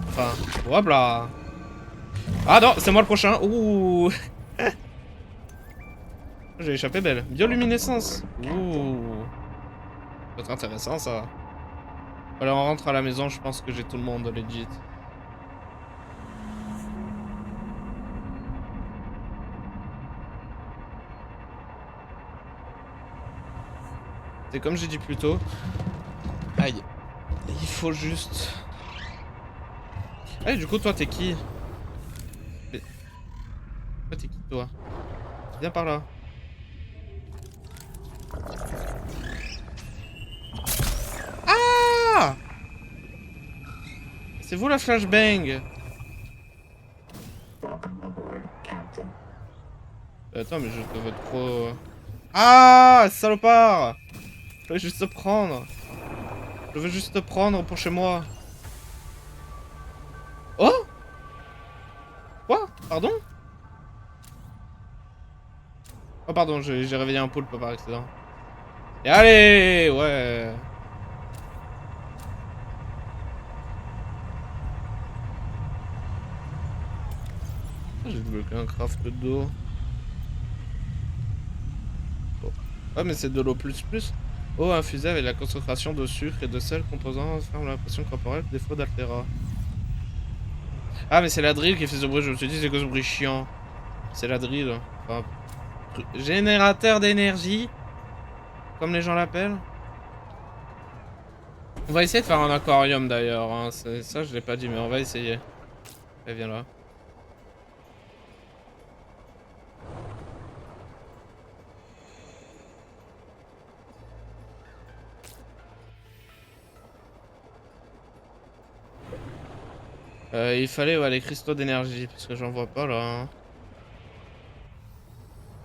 Enfin, hop là. Ah non, c'est moi le prochain. Ouh. J'ai échappé belle. Bioluminescence. Ouh. Ça peut être intéressant ça. Voilà, on rentre à la maison, je pense que j'ai tout le monde legit. C'est comme j'ai dit plus tôt. Aïe. Il faut juste... Allez, du coup, toi, t'es qui? Toi, t'es qui, toi? Viens par là. Ah! C'est vous la flashbang? Attends, mais je te veux trop... Ah! Salopard! Je veux juste te prendre. Je veux juste te prendre pour chez moi. Oh! Quoi? Pardon? Oh pardon, j'ai réveillé un poulpe par accident. Et allez! Ouais! J'ai débloqué un craft d'eau. Oh. Ah mais c'est de l'eau plus plus. Eau infusée avec la concentration de sucre et de sel composant ferme la pression corporelle, défaut d'altéra. Ah mais c'est la drill qui fait ce bruit, je me suis dit c'est quoi ce bruit chiant. C'est la drill. Enfin, générateur d'énergie, comme les gens l'appellent. On va essayer de faire un aquarium d'ailleurs, hein. Ça je l'ai pas dit mais on va essayer. Allez viens là. Il fallait ouais, les cristaux d'énergie, parce que j'en vois pas là. Hein.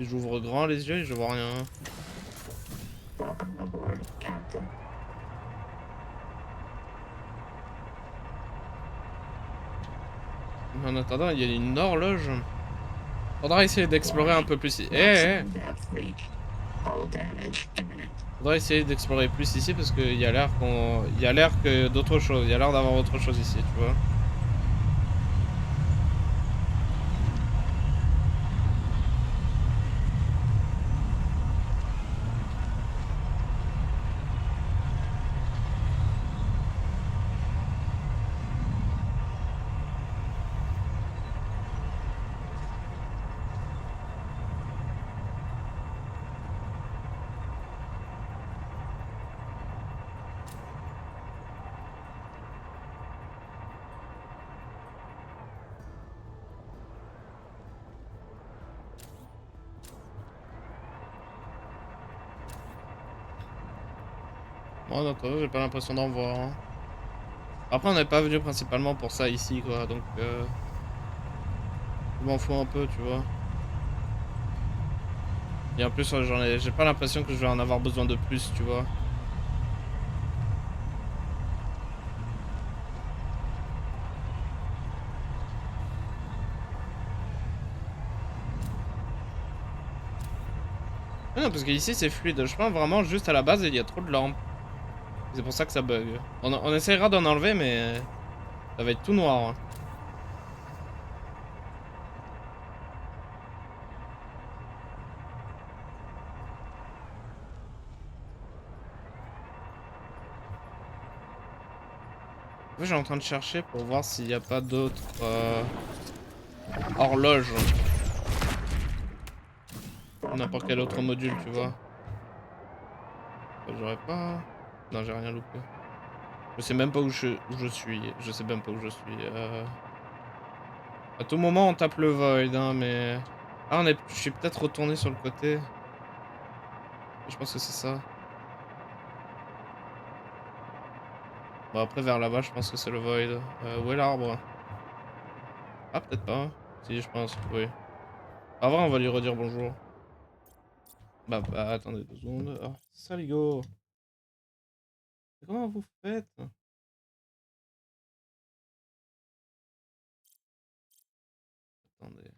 J'ouvre grand les yeux et je vois rien. En attendant, il y a une horloge. Faudra essayer d'explorer un peu plus ici. Faudra essayer d'explorer plus ici parce qu'il y a l'air qu'on... Il y a l'air que d'autre chose. Il y a l'air d'avoir autre chose ici, tu vois. Moi, d'entendre, j'ai pas l'impression d'en voir. Hein. Après, on n'est pas venu principalement pour ça ici, quoi. Donc, je m'en fous un peu, tu vois. Et en plus, j'ai pas l'impression que je vais en avoir besoin de plus, tu vois. Non, parce qu'ici c'est fluide. Je pense vraiment juste à la base il y a trop de lampes. C'est pour ça que ça bug. On essaiera d'en enlever, mais ça va être tout noir. Hein. En fait, je suis en train de chercher pour voir s'il n'y a pas d'autres horloges. N'importe quel autre module, tu vois. J'aurais pas... Non, j'ai rien loupé. Je sais même pas où je suis. Je sais même pas où je suis. À tout moment, on tape le void, hein, mais... Ah, je suis peut-être retourné sur le côté. Je pense que c'est ça. Bon, après, vers là-bas, je pense que c'est le void. Où est l'arbre? Ah, peut-être pas. Si, je pense, oui. À vrai, on va lui redire bonjour. Bah, attendez 2 secondes. Ah, saligo. Comment vous faites? Attendez.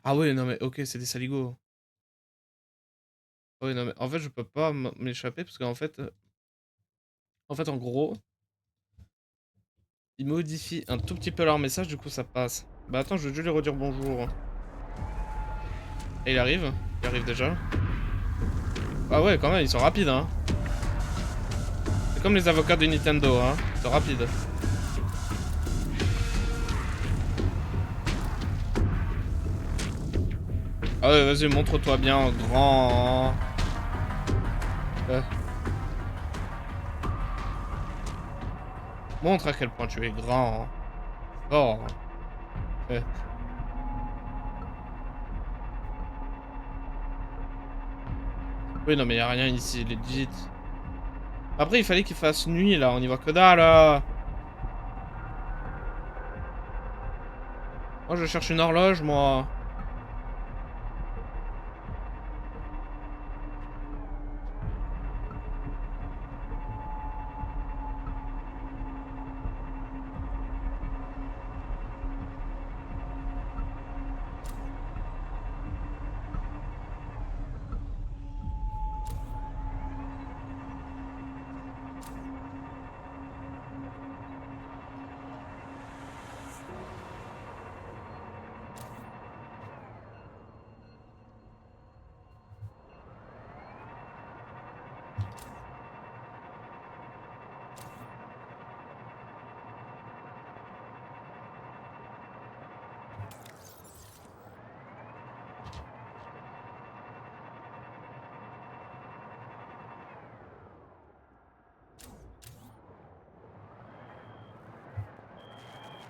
Ah ouais, non mais ok, c'est des saligots. Ouais, non mais en fait, je peux pas m'échapper parce qu'en fait... en gros, ils modifient un tout petit peu leur message, du coup ça passe. Bah attends, je vais juste lui redire bonjour. Et il arrive déjà. Ah ouais, quand même, ils sont rapides, hein. C'est comme les avocats de Nintendo, hein. Ils sont rapides. Ah ouais, vas-y, montre-toi bien en grand. Montre à quel point tu es grand. Fort. Oui, non, mais y a rien ici, legit. Après, il fallait qu'il fasse nuit, là. On y voit que dalle, là. Moi, je cherche une horloge, moi.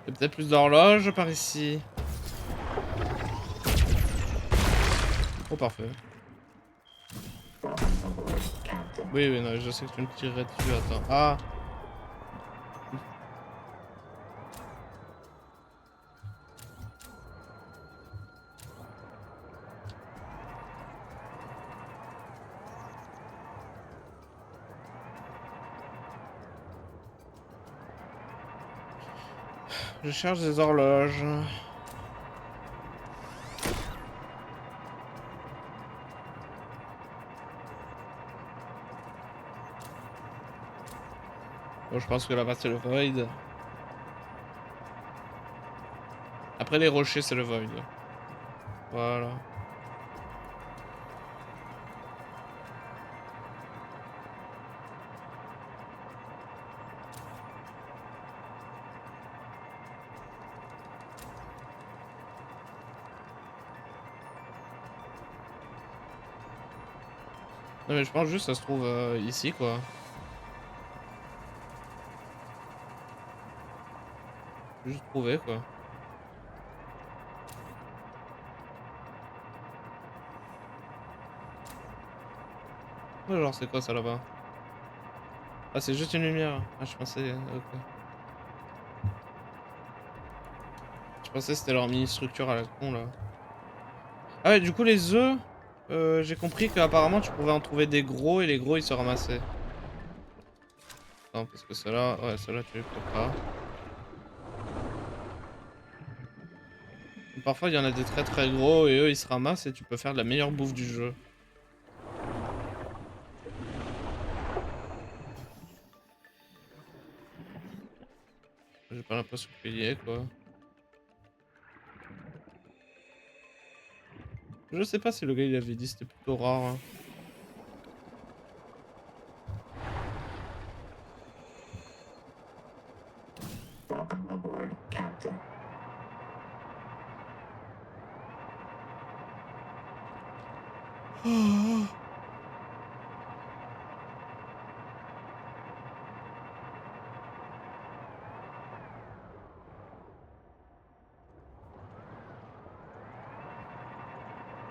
Il y a peut-être plus d'horloges par ici. Oh, parfait. Oui, oui, non, je sais que tu me tirerais dessus, attends. Ah! Je cherche des horloges. Bon, je pense que là-bas c'est le void. Après les rochers c'est le void. Voilà. Non mais je pense juste que ça se trouve ici quoi. Juste trouver quoi. Ouais, genre c'est quoi ça là-bas? Ah c'est juste une lumière. Ah je pensais... ok. Je pensais que c'était leur mini-structure à la con là. Ah ouais, du coup les œufs, j'ai compris qu'apparemment tu pouvais en trouver des gros et les gros ils se ramassaient. Non, parce que ceux-là, ouais, ceux-là tu les peux pas. Parfois, il y en a des très très gros et eux, ils se ramassent et tu peux faire de la meilleure bouffe du jeu. J'ai pas l'impression qu'il y ait, quoi. Je sais pas si le gars, il avait dit c'était plutôt rare. Hein.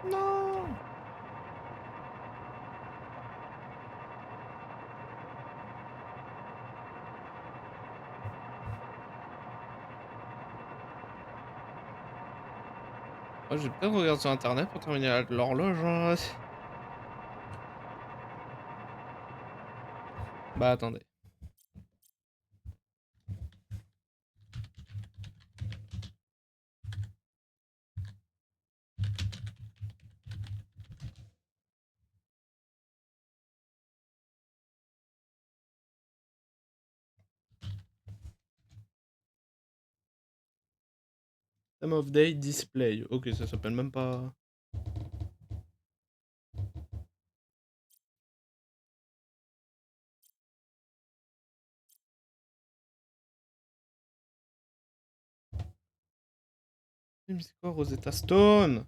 Non! Moi, j'ai peut-être regardé sur internet pour terminer l'horloge. Hein. Bah, attendez. Time of day display. Ok, ça s'appelle même pas. Mais c'est quoi Rosetta Stone?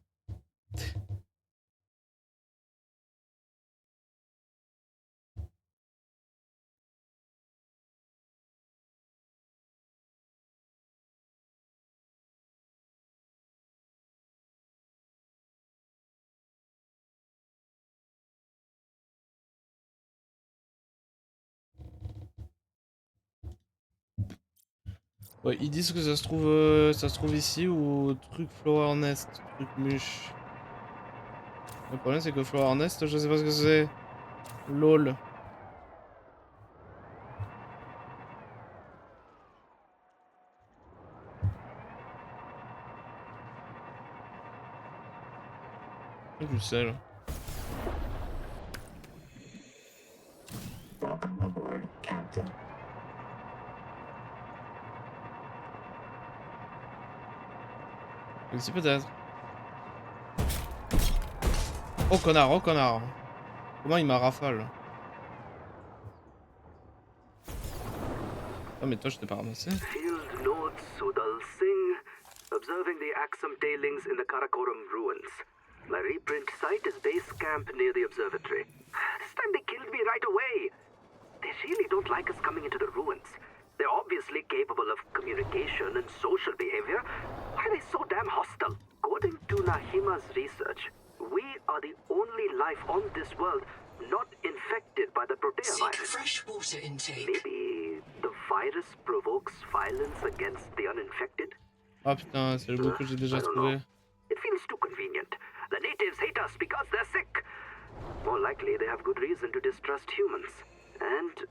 Ouais, ils disent que ça se trouve ici ou truc Flower Nest, truc mûche. Le problème c'est que Flower Nest, je sais pas ce que c'est. LOL. Du sel. Ici peut-être. Oh connard, oh connard. Comment il m'a rafale? Ah mais toi je t'ai pas ramassé. Field notes Sudal Singh, observing the Axum tailings in the Karakoram ruins. My reprint site is base camp near the observatory. This time they killed me right away. They really don't like us coming into the ruins. They're obviously capable of communication and social behavior. Why are they so damn hostile? According to Nahima's research, we are the only life on this world not infected by the Protea Seek virus. fresh water intake. Maybe the virus provokes violence against the uninfected? Ah putain, c'est le bout que j'ai déjà I don't trouvé. know. It feels too convenient. The natives hate us because they're sick. More likely, they have good reason to distrust humans. And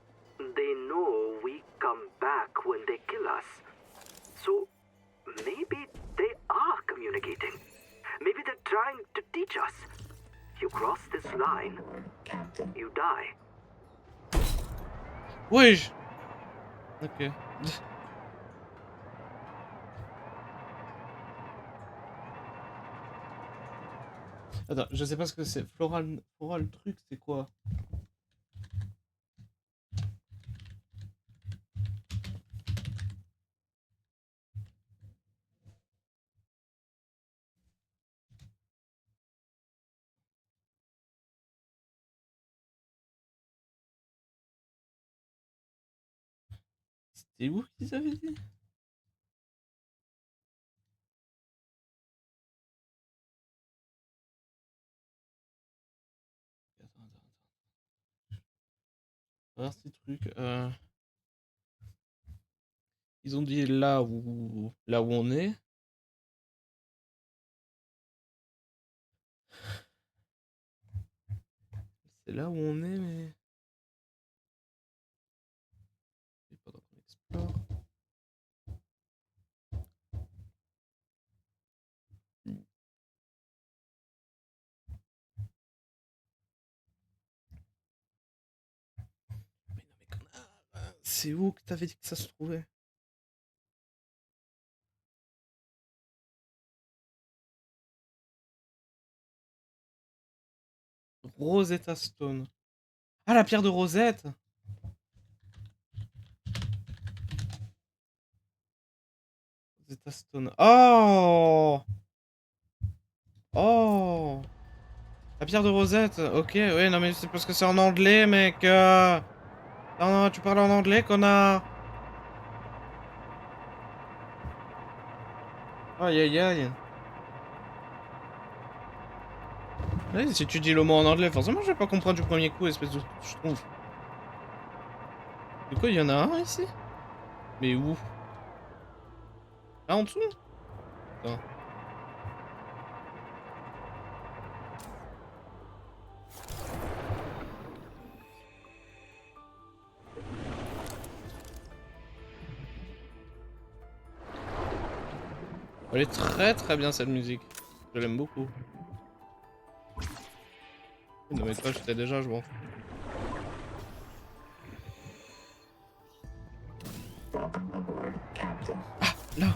they know we come back when they kill us. So maybe they are communicating. Maybe they're trying to teach us. You cross this line, you die. Wesh. Ok. Attends, je sais pas ce que c'est. Floral truc, c'est quoi? C'était où qu'ils avaient dit? Alors ces trucs. Ils ont dit là où on est. C'est là où on est, mais. Et pendant qu'on explore. C'est où que t'avais dit que ça se trouvait? Rosetta Stone. Ah, la pierre de Rosette! Rosetta Stone. Oh! Oh! La pierre de Rosette. Ok, ouais, non, mais c'est parce que c'est en anglais, mec. Non, non, tu parles en anglais, connard. Aïe, aïe, aïe. Ouais, si tu dis le mot en anglais, forcément, je vais pas comprendre du premier coup, espèce de je trouve. Du coup, il y en a un ici? Mais où? Là, en dessous? Attends. Elle est très très bien cette musique. Je l'aime beaucoup. Non mais toi j'étais déjà, je m'en fous. Ah, là.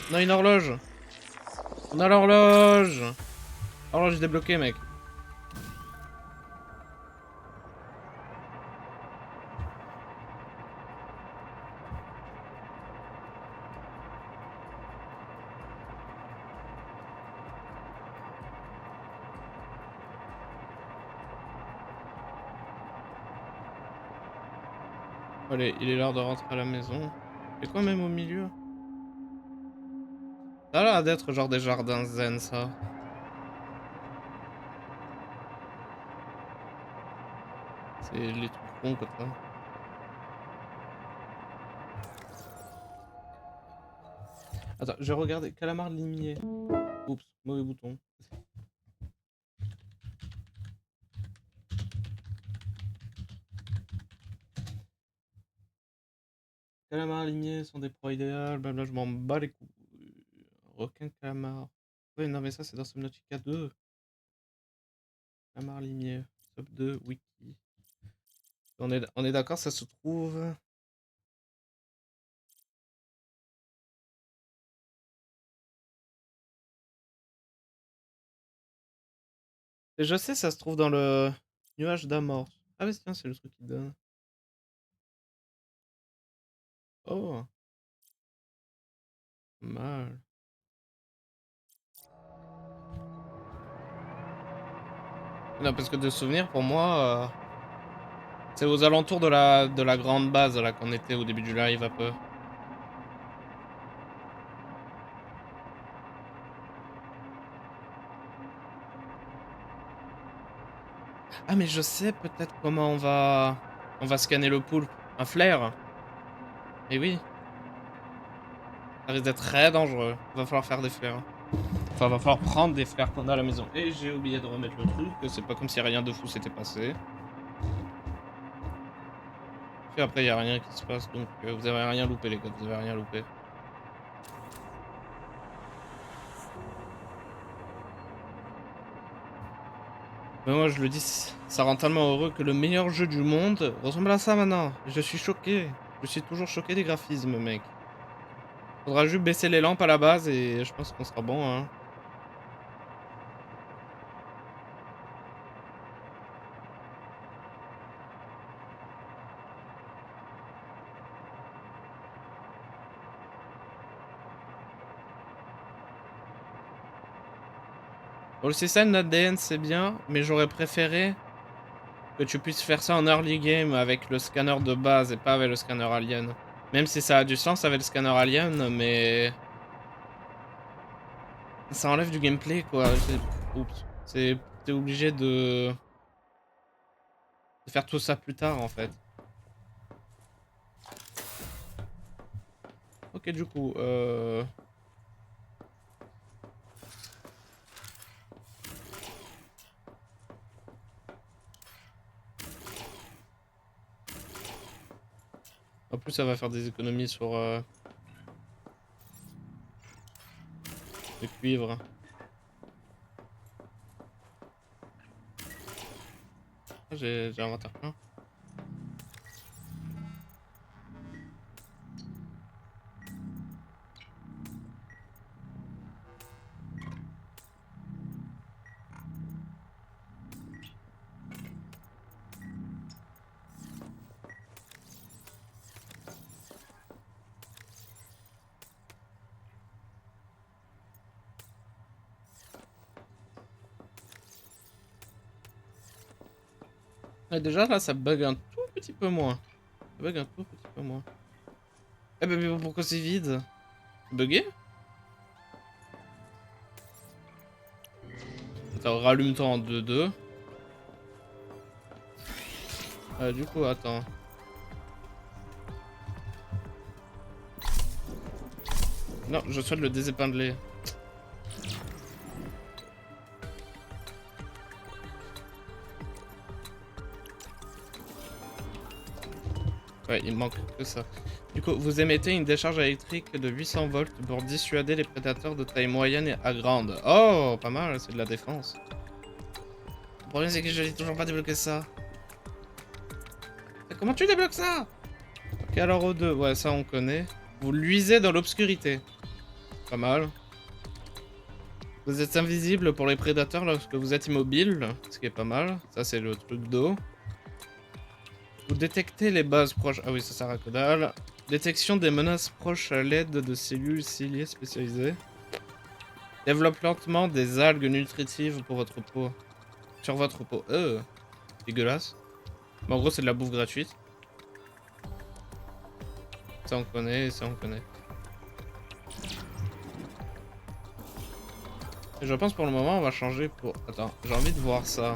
On a une horloge. On a l'horloge. Horloge débloquée, mec. Allez, il est l'heure de rentrer à la maison. C'est quoi même au milieu? Ça a l'air d'être genre des jardins zen, ça. C'est les trucs ronds comme ça. Attends, je vais regarder. Calamar limier. Oups, mauvais bouton. Calamar limier sont des proies idéales, blabla, je m'en bats les couilles. Requin calamar. Ouais, non, mais ça, c'est dans Subnautica 2. Calamar limier. Sub 2, wiki. On est d'accord, ça se trouve. Et je sais, ça se trouve dans le nuage d'Amorphe. Ah, mais tiens, c'est le truc qui donne. Oh, mal. Non, parce que de souvenir, pour moi, c'est aux alentours de la grande base là qu'on était au début du live un peu. Ah, mais je sais peut-être comment on va scanner le poulpe. Un flair. Et oui, ça risque d'être très dangereux. Va falloir faire des flairs. Enfin, va falloir prendre des flairs qu'on a à la maison. Et j'ai oublié de remettre le truc. C'est pas comme si rien de fou s'était passé. Puis après, il y a rien qui se passe, donc vous avez rien loupé, les gars. Vous avez rien loupé. Mais moi, je le dis, ça rend tellement heureux que le meilleur jeu du monde ressemble à ça maintenant. Je suis choqué. Je suis toujours choqué des graphismes, mec. Faudra juste baisser les lampes à la base et je pense qu'on sera bon, hein. Bon, le système d'ADN, c'est bien, mais j'aurais préféré que tu puisses faire ça en early game avec le scanner de base et pas avec le scanner alien. Même si ça a du sens avec le scanner alien, mais... ça enlève du gameplay, quoi. Oups. T'es obligé de faire tout ça plus tard, en fait. Ok, du coup, en plus, ça va faire des économies sur le cuivre. Ah, j'ai inventaire plein. Ouais, déjà là ça bug un tout petit peu moins. Ça bug un tout petit peu moins. Eh ben mais pourquoi c'est vide? Bugué? Attends, rallume-toi en 2-2. Du coup, attends. Non, je souhaite le désépingler. Ouais, il manque que ça. Du coup, vous émettez une décharge électrique de 800 volts pour dissuader les prédateurs de taille moyenne et à grande. Oh, pas mal, c'est de la défense. Le problème, c'est que je n'ai toujours pas débloqué ça. Comment tu débloques ça? Ok, alors au 2, ouais, ça on connaît. Vous luisez dans l'obscurité. Pas mal. Vous êtes invisible pour les prédateurs lorsque vous êtes immobile, ce qui est pas mal. Ça, c'est le truc d'eau. Vous détectez les bases proches. Ah oui, ça sert à que dalle. Détection des menaces proches à l'aide de cellules ciliées spécialisées. Développe lentement des algues nutritives pour votre peau. Sur votre peau. Dégueulasse. Mais en gros, c'est de la bouffe gratuite. Ça, on connaît, ça, on connaît. Et je pense pour le moment, on va changer pour... Attends, j'ai envie de voir ça.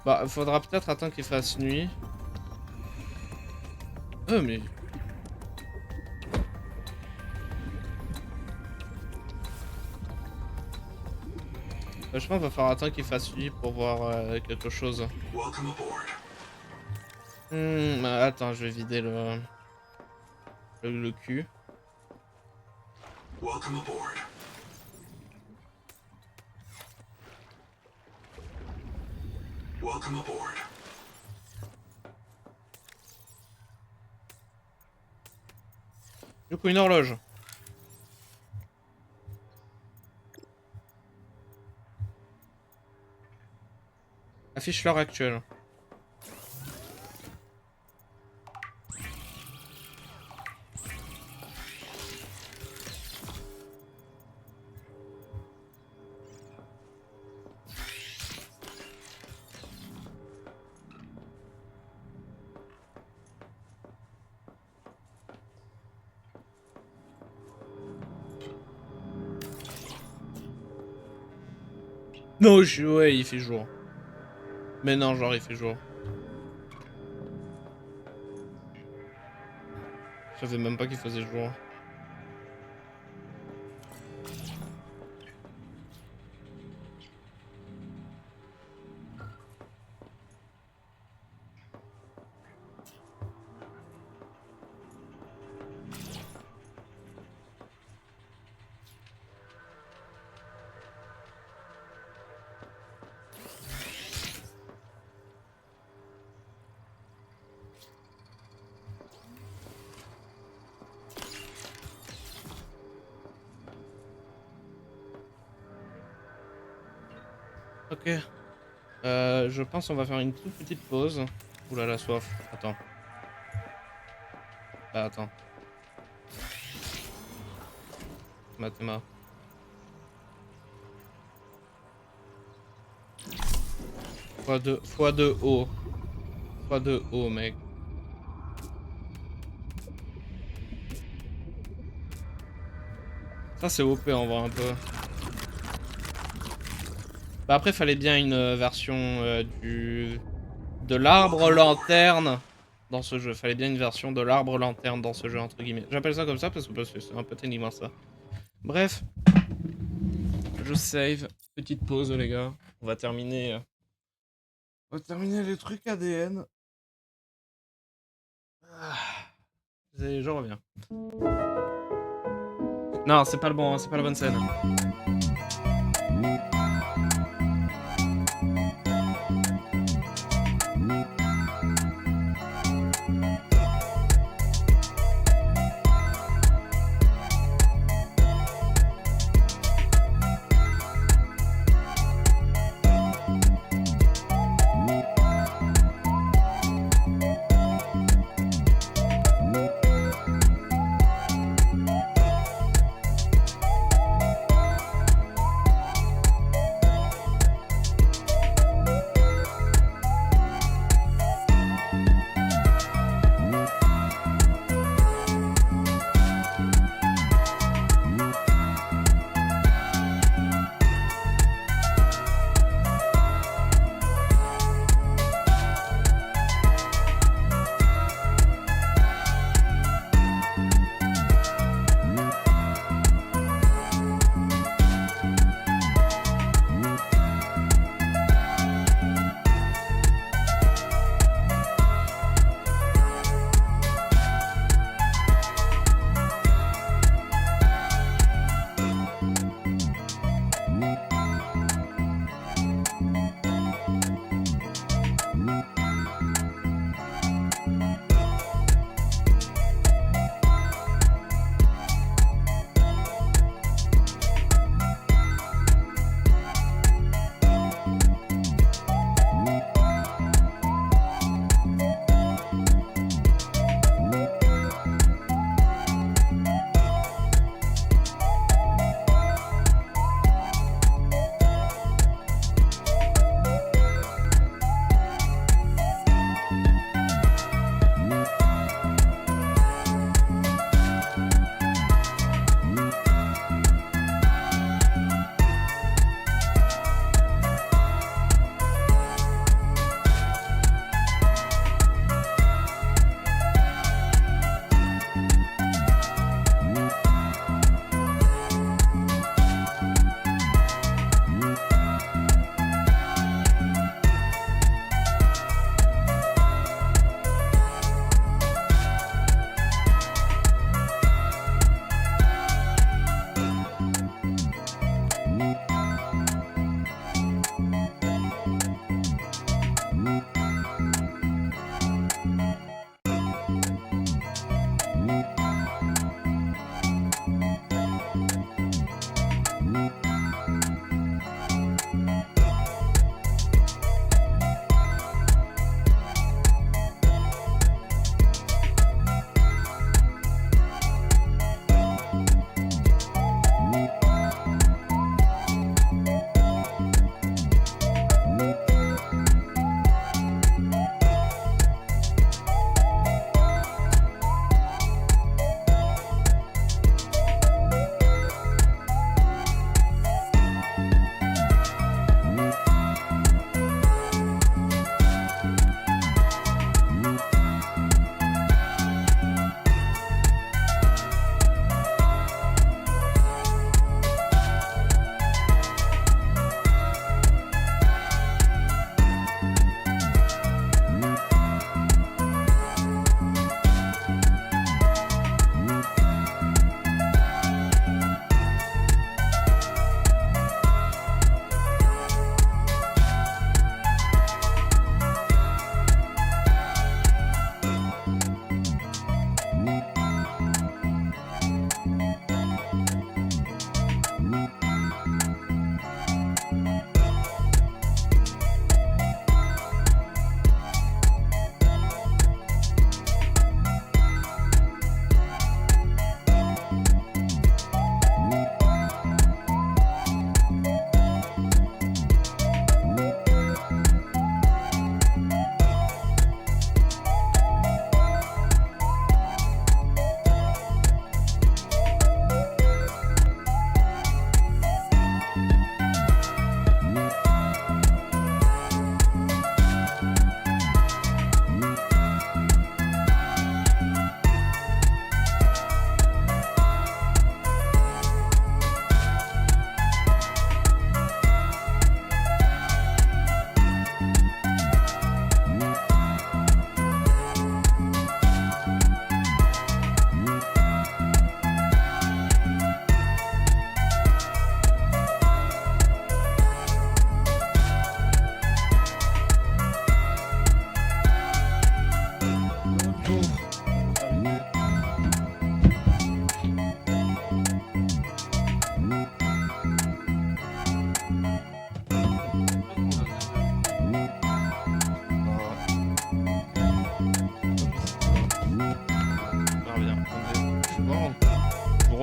Bah, faudra peut-être attendre qu'il fasse nuit. Mais... je pense qu'il va falloir attendre qu'il fasse nuit pour voir quelque chose. Attends, je vais vider le cul. Welcome aboard. Welcome aboard. Du coup, une horloge. Affiche l'heure actuelle. Non, ouais, il fait jour. Mais non, genre, il fait jour. Je savais même pas qu'il faisait jour. Ok. Je pense qu'on va faire une toute petite pause. Oula, la soif. Attends. Attends. Mathéma. Fois 2 haut. Fois 2 haut, mec. Ça, c'est OP en vrai un peu. Bah après, fallait bien une version de l'arbre lanterne dans ce jeu. Fallait bien une version de l'arbre lanterne dans ce jeu, entre guillemets. J'appelle ça comme ça parce que c'est un peu téniment ça. Bref. Je save. Petite pause, les gars. On va terminer les trucs ADN. Je reviens. Non, c'est pas le bon, c'est pas la bonne scène.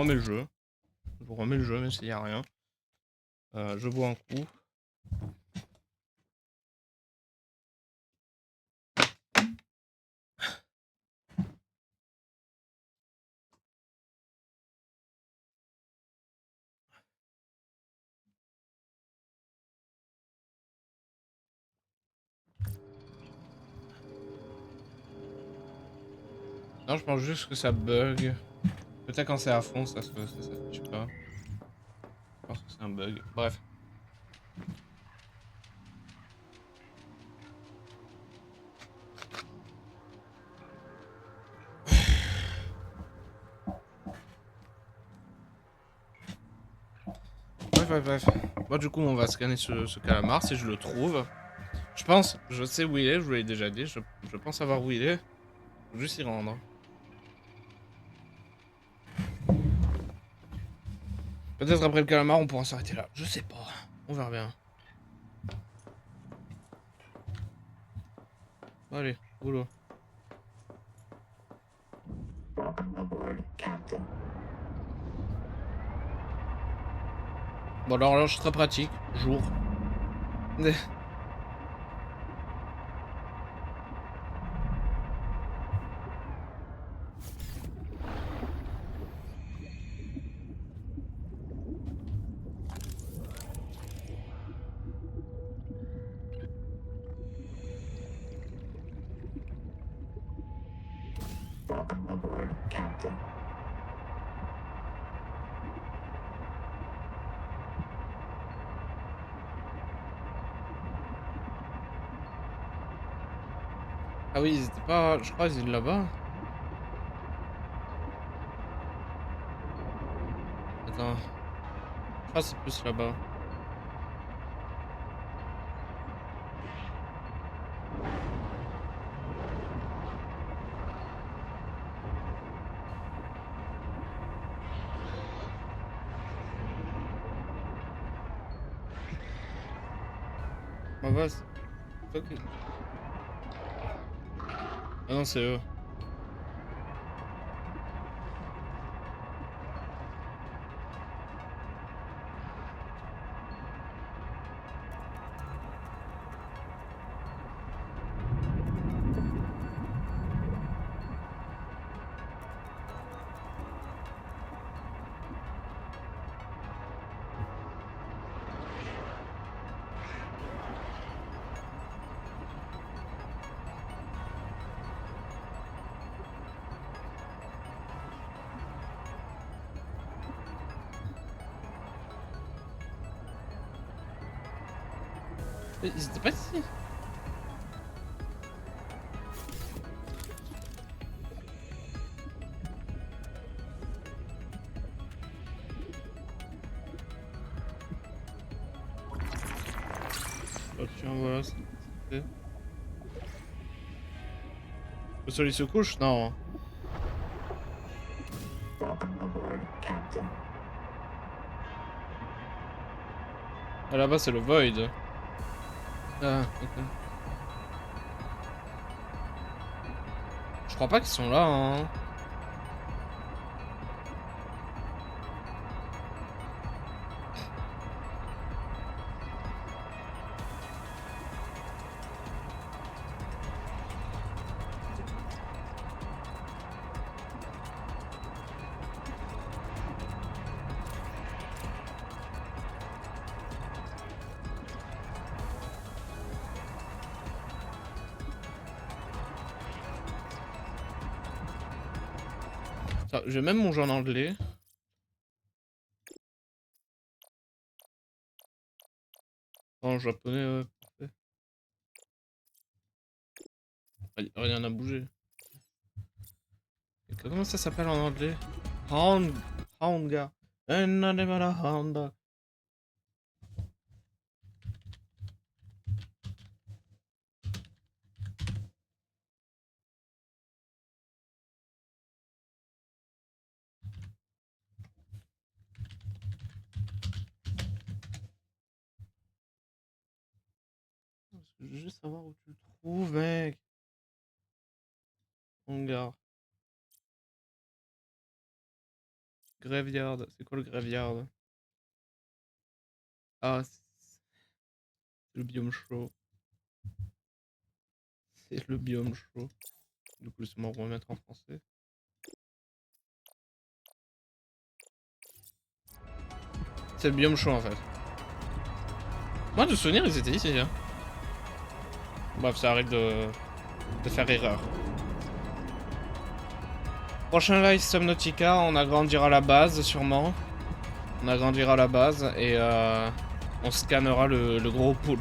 remets le jeu. Je vous remets le jeu, même s'il n'y a rien. Je bois un coup. Non, je pense juste que ça bug. Peut-être quand c'est à fond, ça s'affiche pas. Je pense que c'est un bug. Bref. Bref. Bon, du coup, on va scanner ce calamar si je le trouve. Je pense, je sais où il est, je vous l'ai déjà dit. Je pense savoir où il est. Faut juste y rendre. Peut-être après le calamar, on pourra s'arrêter là. Je sais pas. On verra bien. Bon, allez, boulot. Bon, l'horloge très pratique. Jour. Ah oui, ils étaient pas... Je crois qu'ils étaient là-bas. Attends. Je crois que c'est plus là-bas. Ma base. Ok. Ah non, c'est eux. Ils étaient pas ici. Oh tiens, voilà, c'est fait. Le soleil se couche? Non. Ah, là-bas, c'est le Void. Ah, ok. Je crois pas qu'ils sont là, hein. Attends, j'ai même mon jeu en anglais. En japonais, ouais, parfait. Rien n'a bougé. Et comment ça s'appelle en anglais? Honga. Honda. Je veux juste savoir où tu le trouves, mec. Honga. Graveyard. C'est quoi le graveyard? Ah, c'est le biome chaud. C'est le biome chaud. Du coup, laisse-moi remettre en français. C'est le biome chaud en fait. Moi, de souvenir, ils étaient ici. Hein. Bref, ça arrête de faire erreur. Prochain live Subnautica, on agrandira la base sûrement. On agrandira la base et on scannera le gros pool.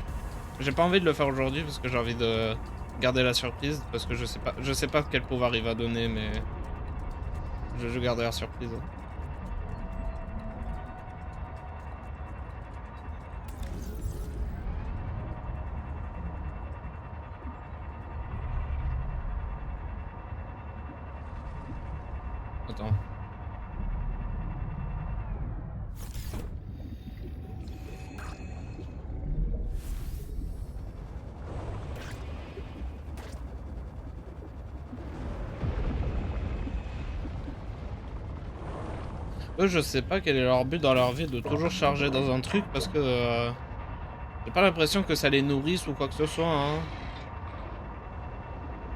J'ai pas envie de le faire aujourd'hui parce que j'ai envie de garder la surprise parce que je sais pas quel pouvoir il va donner, mais je garderai la surprise. Attends. Eux, je sais pas quel est leur but dans leur vie de toujours charger dans un truc parce que j'ai pas l'impression que ça les nourrisse ou quoi que ce soit. Hein.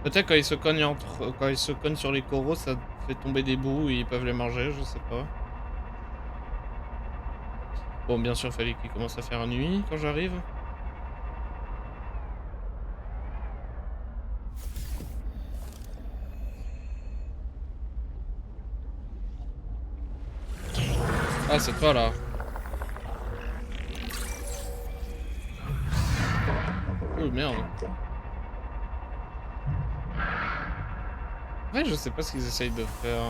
Peut-être quand ils se cognent sur les coraux, ça fait tomber des bouts et ils peuvent les manger, je sais pas. Bon, bien sûr, fallait qu'il commence à faire nuit quand j'arrive. Ah, c'est toi là. Oh merde. Ouais, je sais pas ce qu'ils essayent de faire.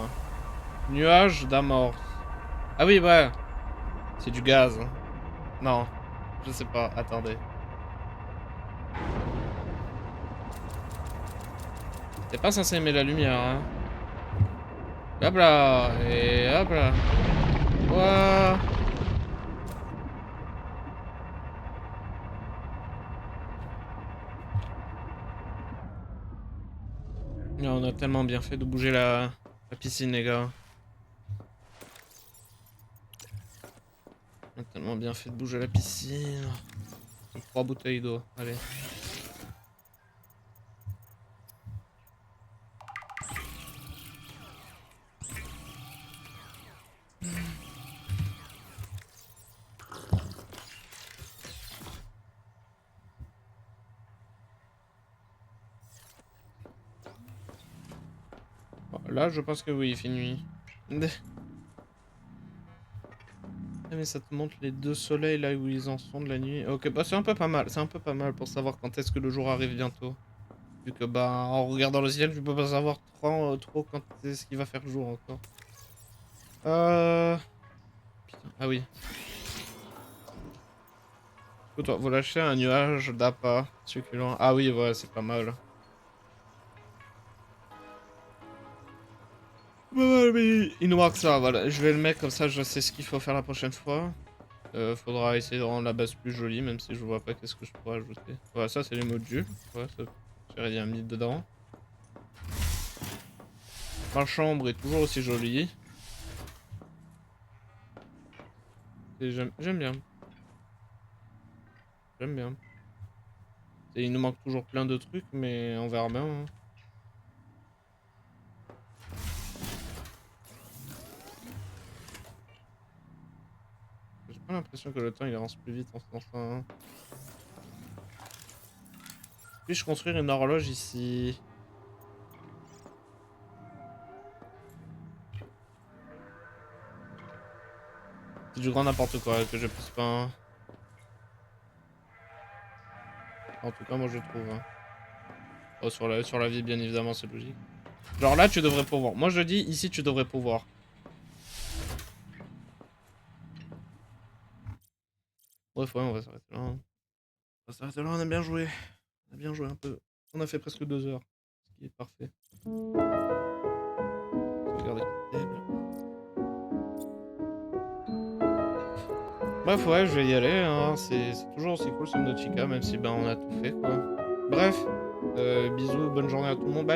Nuage d'amorce. Ah oui, ouais. C'est du gaz. Non, je sais pas. Attendez. T'es pas censé aimer la lumière, hein. Hop là. Et hop là. Ouah. On a tellement bien fait de bouger la piscine, les gars. On a tellement bien fait de bouger la piscine. 3 bouteilles d'eau, allez. Bon, là, je pense que oui, il fait nuit. Ah, mais ça te montre les 2 soleils là où ils en sont de la nuit. Ok, bah c'est un peu pas mal. C'est un peu pas mal pour savoir quand est-ce que le jour arrive bientôt. Vu que bah en regardant le ciel, tu peux pas savoir trop quand est-ce qu'il va faire jour encore. Putain, ah oui. Écoute, vous lâchez un nuage d'appât succulent. Ah oui, ouais, c'est pas mal. Ouais, mais il nous manque ça, voilà. Je vais le mettre comme ça, je sais ce qu'il faut faire la prochaine fois. Faudra essayer de rendre la base plus jolie, même si je vois pas qu'est-ce que je pourrais ajouter. Voilà, ça c'est les mots de jus. Ouais, ça, j'ai rien mis dedans. Ma chambre est toujours aussi jolie. Et j'aime bien. J'aime bien. Et il nous manque toujours plein de trucs, mais on verra bien. Hein. J'ai pas l'impression que le temps il avance plus vite en ce sens-là. Hein. Puis-je construire une horloge ici? C'est du grand n'importe quoi que je puisse pas. Hein. En tout cas, moi je trouve. Hein. Oh, sur la vie, bien évidemment, c'est logique. Genre là, tu devrais pouvoir. Moi je dis, ici, tu devrais pouvoir. Bref, ouais, on va s'arrêter là. Hein. On va s'arrêter là, on a bien joué. On a bien joué un peu. On a fait presque 2 heures. Ce qui est parfait. Regardez. Bref, ouais, je vais y aller. Hein. C'est toujours aussi cool Subnautica, même si ben, on a tout fait, quoi. Bref, bisous, bonne journée à tout le monde. Bye.